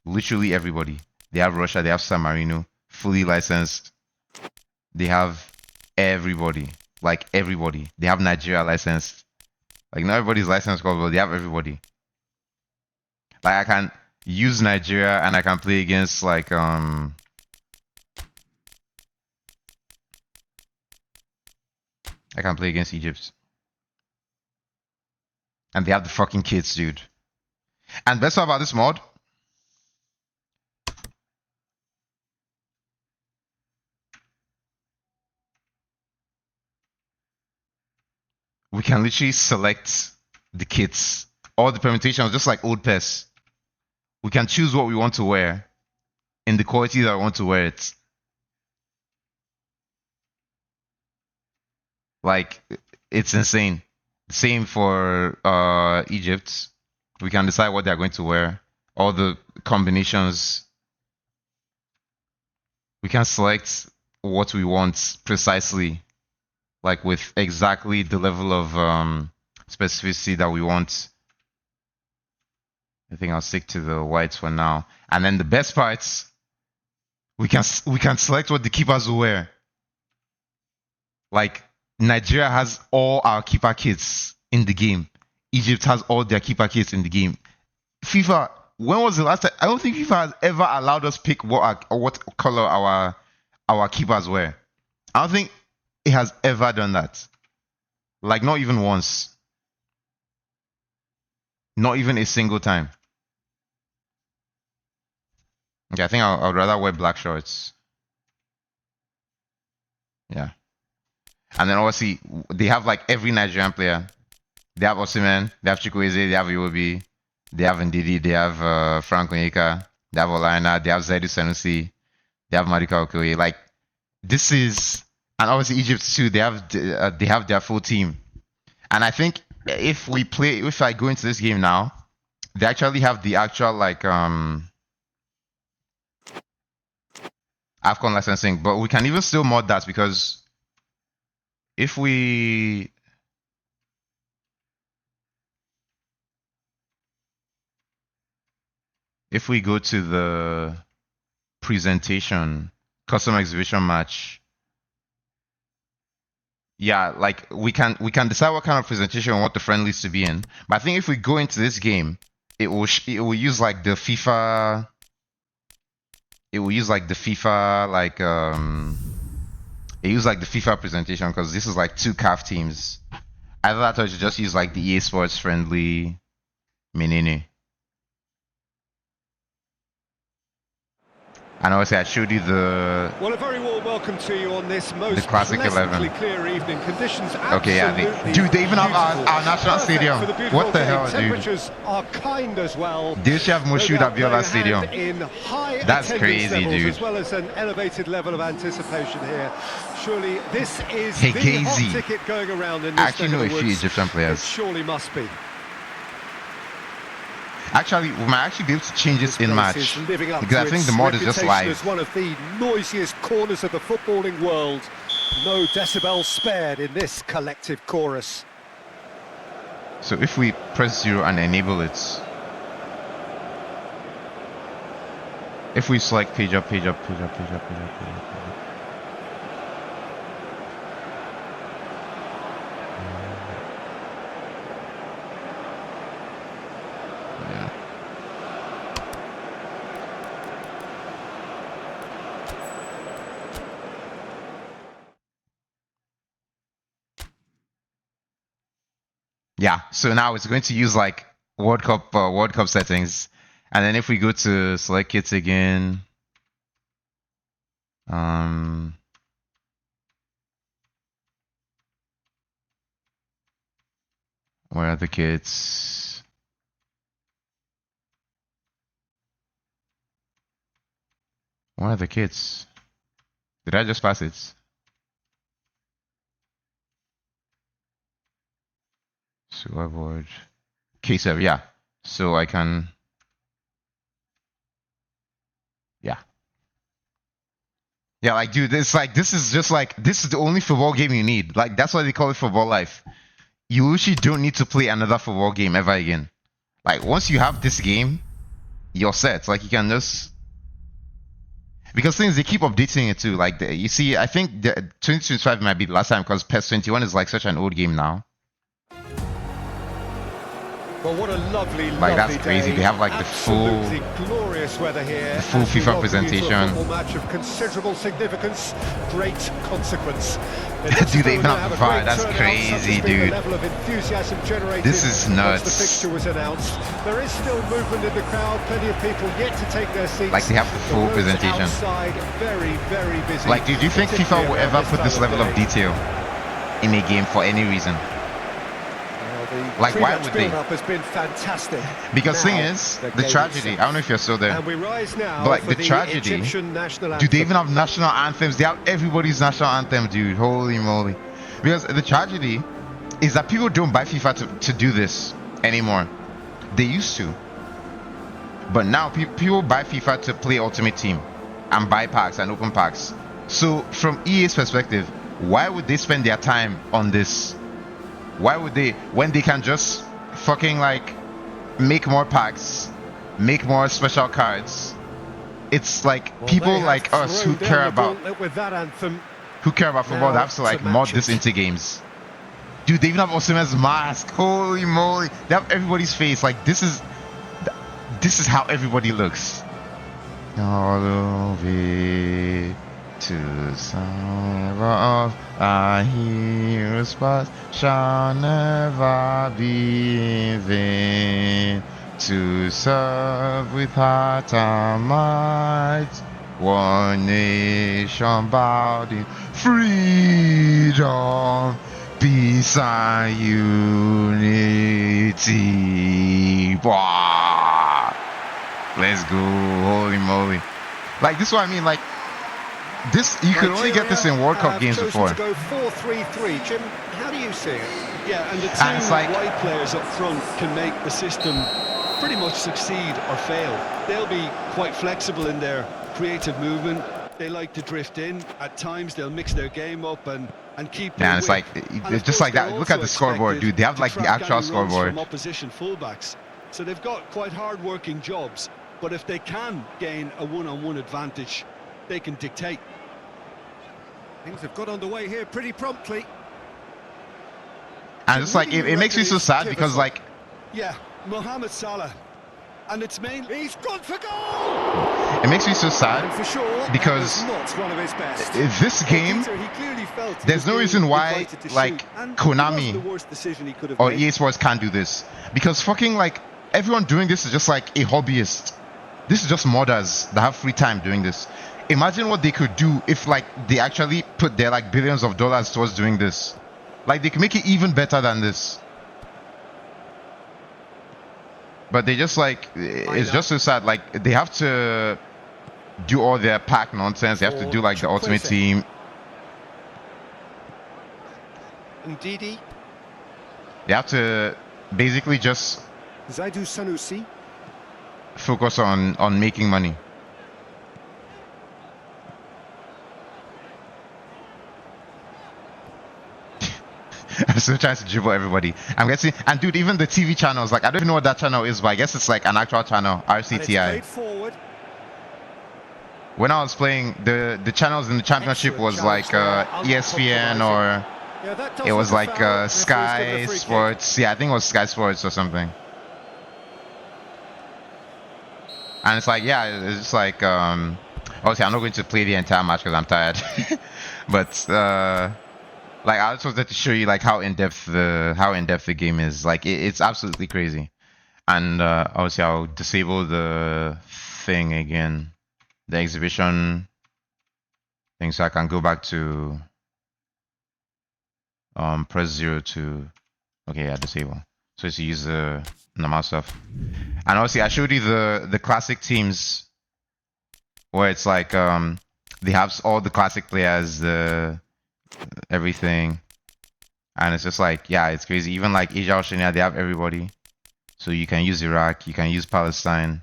Literally everybody. They have Russia, they have San Marino, fully licensed. They have everybody. Like everybody. They have Nigeria licensed. Like not everybody's licensed, but they have everybody. Like I can use Nigeria and I can play against like I can play against Egypt. And they have the fucking kids, dude. And best part about this mod, we can literally select the kits. All the permutations, just like old PES. We can choose what we want to wear in the quality that I want to wear it. Like, it's insane. Same for Egypt. We can decide what they're going to wear. All the combinations. We can select what we want precisely. Like with exactly the level of specificity that we want. I think I'll stick to the whites for now. And then the best parts, we can select what the keepers will wear. Like Nigeria has all our keeper kits in the game. Egypt has all their keeper kits in the game. FIFA, when was the last time? I don't think FIFA has ever allowed us pick what color our keepers wear. I don't think it has ever done that. Like not even once. Not even a single time. Okay, I think I'd rather wear black shorts. Yeah. And then obviously, they have like every Nigerian player. They have Osimhen, they have Chukwueze, they have Iwobi, they have Ndidi, they have Frank Onyeka, they have Olaina, they have Zaidu Sanusi, they have Marika Okoye. Like, this is... And obviously Egypt too, they have their full team. And I think if I go into this game now, they actually have the actual like AFCON licensing, but we can even still mod that because if we go to the presentation, custom exhibition match, yeah, like we can decide what kind of presentation we want the friendlies to be in. But I think if we go into this game, it will use like the FIFA. It will use like the FIFA it used like the FIFA presentation because this is like 2 CAF teams. Either that or you just use like the EA Sports friendly Menene. And obviously I showed you the... Well, a very warm welcome to you on this most classic 11. Clear evening. Conditions okay, yeah, dude, they even have our national stadium. What the hell, dude? Temperatures are kind as well. They should have Moshood Abiola Stadium. That's crazy, dude. As well as an elevated level of anticipation here. Surely this is hey, the KZ. hot ticket going around in this I actually know a few Egyptian players. It surely must be. Actually, we might actually be able to change this in match because I think the mod is just live. As one of the noisiest corners of the footballing world. No decibels spared in this collective chorus. So if we press 0 and enable it, If we select page up, page up, page up, page up, page up, page up, page up. Yeah. Yeah, so now it's going to use like World Cup settings, and then if we go to select kits again, where are the kits? Where are the kits? Did I just pass it? Scoreboard. K7, yeah. So I can. Yeah. Yeah, like, dude, it's like, this is just like, this is the only football game you need. Like, that's why they call it football life. You literally don't need to play another football game ever again. Like, once you have this game, you're set. Like, you can just. Because things, they keep updating it too. Like, you see, I think the 2025 might be the last time because PES 21 is like such an old game now. Well, what a lovely, Like, that's lovely crazy. day. They have like the Absolutely glorious weather here. the full as we FIFA welcome you to a presentation. football match of considerable significance, great consequence. Dude, they even have the VAR. That's crazy, dude. This is nuts. The fixture was announced. There is still movement in the crowd. Plenty of people yet to take their seats. Like, they have the full presentation. Outside, very, very busy. Like, dude, do you think FIFA will ever put this level of detail in a game for any reason? Like, why would they? Has been fantastic. Because now, thing is, the tragedy, I don't know if you're still there, and we rise now but like for the tragedy, do they even have national anthems? They have everybody's national anthem, dude. Holy moly. Because the tragedy is that people don't buy FIFA to do this anymore. They used to. But now people buy FIFA to play Ultimate Team and buy packs and open packs. So from EA's perspective, why would they spend their time on this? Why would they, when they can just fucking like make more packs, make more special cards? It's like, well, people like us who care about football, they have to like mod this into games. Dude, they even have Osimhen's mask. Holy moly, they have everybody's face. Like, this is how everybody looks. All of it to serve of our heroes past shall never be in vain. To serve with heart and might, one nation bowed in freedom, peace and unity. Wow. Let's go, holy moly. Like, this is what I mean, like, this, you could only get this in World Cup games before. To go 4-3-3. Jim, how do you see it? Yeah, and the two wide players up front can make the system pretty much succeed or fail. They'll be quite flexible in their creative movement. They like to drift in. At times, they'll mix their game up and keep. Yeah, it's like, it's just like that. Look at the scoreboard, dude. They have like the actual scoreboard. From opposition fullbacks, so they've got quite hard-working jobs. But if they can gain a one-on-one advantage, they can dictate. Things have got underway here pretty promptly. And it's like, it makes me so sad because, like... Yeah, Mohamed Salah. And it's mainly... He's gone for goal! It makes me so sad for sure, because not one of his best. This game, there's no reason why, like, Konami or EA Sports can't do this. Because fucking, like, everyone doing this is just like a hobbyist. This is just modders that have free time doing this. Imagine what they could do if, like, they actually put their, like, billions of dollars towards doing this. Like, they could make it even better than this. But they just, like, it's just so sad. Like, they have to do all their pack nonsense. They have to do, like, the Ultimate Team. Ndidi. They have to basically just Zaidu Sanusi. Focus on making money. I'm still trying to dribble everybody. I'm guessing, and dude, even the TV channels, like, I don't even know what that channel is, but I guess it's like an actual channel, RCTI. when I was playing, the channels in the championship Excellent was challenge like there, ESPN, uncompromising. or Yeah, that it does was look a like foul. Referee's given a Sky free kick. Sports. Yeah, I think it was Sky Sports or something. And it's like, yeah, it's just like, obviously I'm not going to play the entire match because I'm tired. But like I just wanted to show you like how in depth the game is. Like it's absolutely crazy. And obviously I'll disable the thing again, the exhibition thing, so I can go back to press 0 to, okay, yeah, disable. So it's use the normal stuff. And obviously I showed you the classic teams where it's like they have all the classic players, the everything, and it's just like, yeah, it's crazy. Even like Asia Oceania, they have everybody. So you can use Iraq, you can use Palestine,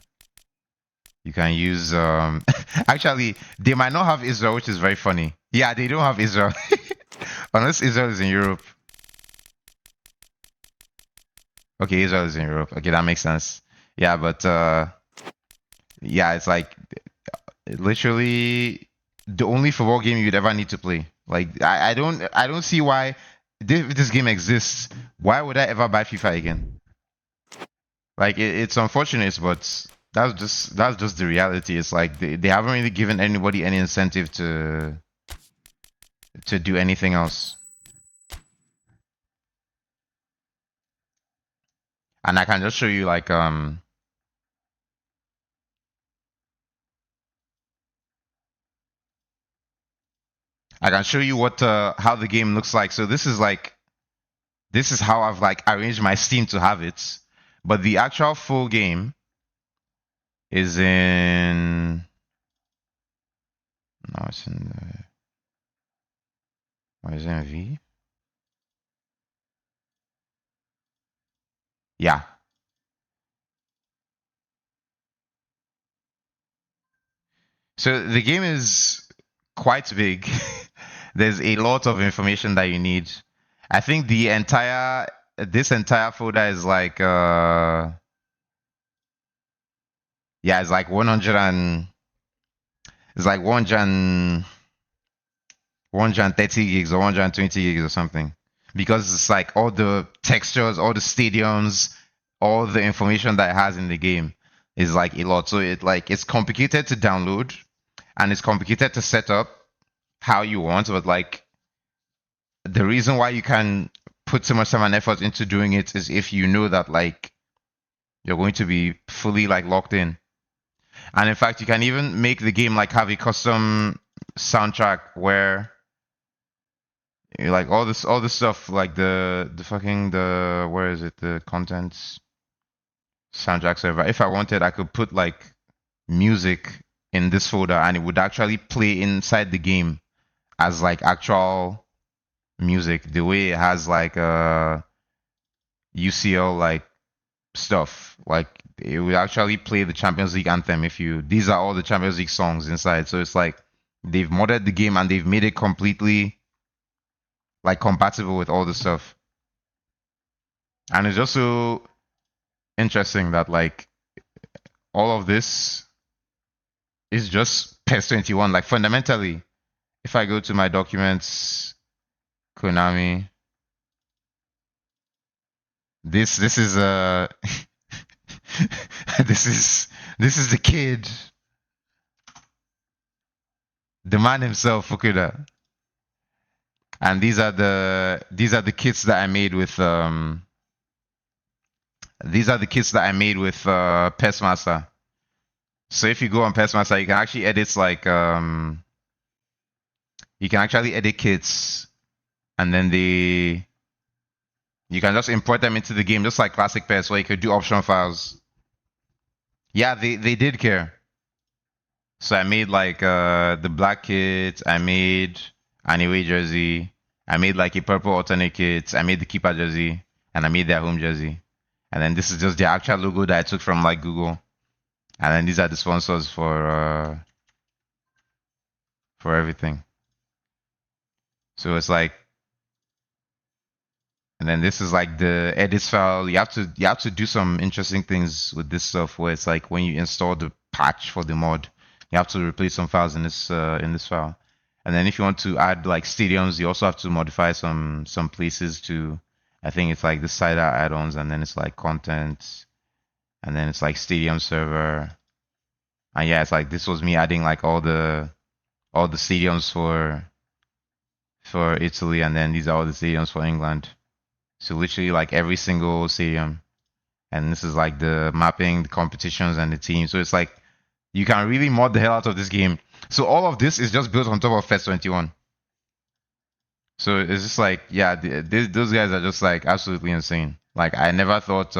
you can use actually they might not have Israel, which is very funny. Yeah, they don't have Israel. Unless Israel is in Europe. Okay, Israel is in Europe. Okay, that makes sense. Yeah, but yeah, it's like literally the only football game you'd ever need to play. Like I don't see why if this game exists, why would I ever buy FIFA again? Like it's unfortunate, but that's just the reality. It's like they haven't really given anybody any incentive to do anything else. And I can just show you like I can show you what how the game looks like. So this is how I've like arranged my Steam to have it. But the actual full game is in no, it's in the where is it in V? Yeah. So the game is quite big. There's a lot of information that you need. I think this entire folder is like yeah, it's like 100 and it's like 130 gigs or 120 gigs or something. Because it's like all the textures, all the stadiums, all the information that it has in the game is like a lot. So it's complicated to download and it's complicated to set up how you want, but like the reason why you can put so much time and effort into doing it is if you know that like you're going to be fully like locked in. And in fact, you can even make the game like have a custom soundtrack where like all this stuff like the fucking the where is it, the contents soundtrack server. If I wanted, I could put like music in this folder and it would actually play inside the game as like actual music, the way it has like UCL like stuff. Like it would actually play the Champions League anthem if you these are all the Champions League songs inside. So it's like they've modded the game and they've made it completely like compatible with all the stuff. And it's just so interesting that like all of this is just PES 21. Like fundamentally, if I go to my documents, Konami, this is this is the kid, the man himself, Fukuda. And these are the kits that I made with these are the kits that I made with PES Master. So if you go on PES Master, you can actually edit like you can actually edit kits, and then you can just import them into the game, just like classic PES, where you could do option files. Yeah, they did care. So I made like the black kit, I made an away jersey, I made like a purple alternate kit, I made the keeper jersey, and I made their home jersey. And then this is just the actual logo that I took from like Google. And then these are the sponsors for everything. So it's like, and then this is like the edits file. You have to do some interesting things with this stuff where it's like when you install the patch for the mod, You have to replace some files in this file. And then if you want to add like stadiums, you also have to modify some places to, I think it's like the side add-ons, and then it's like content, and then it's like stadium server. And yeah, it's like this was me adding like all the stadiums for Italy, and then these are all the stadiums for England. So literally like every single stadium. And this is like the mapping, the competitions, and the team. So it's like you can really mod the hell out of this game. So all of this is just built on top of Fest 21. So it's just like, yeah, those guys are just like absolutely insane. Like I never thought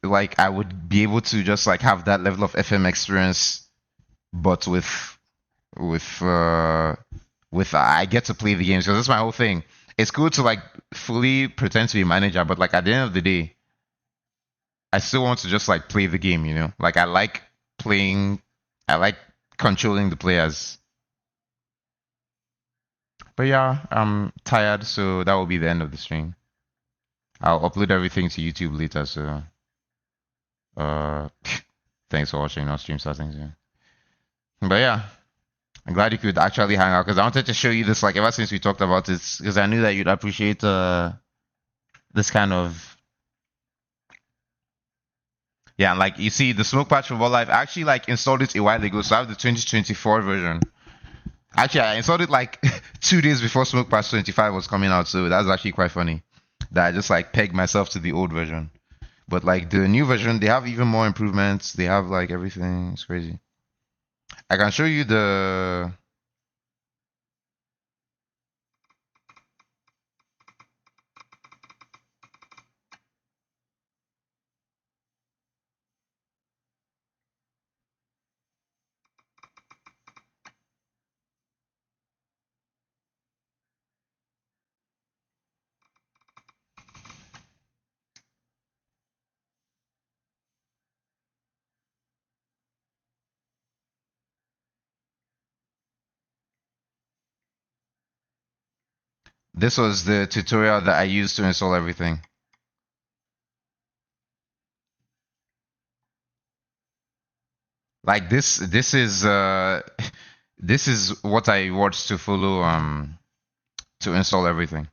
like I would be able to just like have that level of FM experience, but with uh with I get to play the games. So that's my whole thing. It's cool to like fully pretend to be a manager, but like at the end of the day, I still want to just like play the game, you know? Like I like playing, I like controlling the players. But yeah, I'm tired, so that will be the end of the stream. I'll upload everything to YouTube later, so uh thanks for watching, no stream settings, yeah. But yeah, I'm glad you could actually hang out because I wanted to show you this like ever since we talked about this because I knew that you'd appreciate this kind of yeah, and like you see the smoke patch for Life. I actually like installed it a while ago, so I have the 2024 version. Actually, I installed it like 2 days before Smoke Patch 25 was coming out, so that's actually quite funny that I just like pegged myself to the old version. But like the new version, they have even more improvements. They have like everything. It's crazy. I can show you the. This was the tutorial that I used to install everything. Like this is this is what I watched to follow to install everything.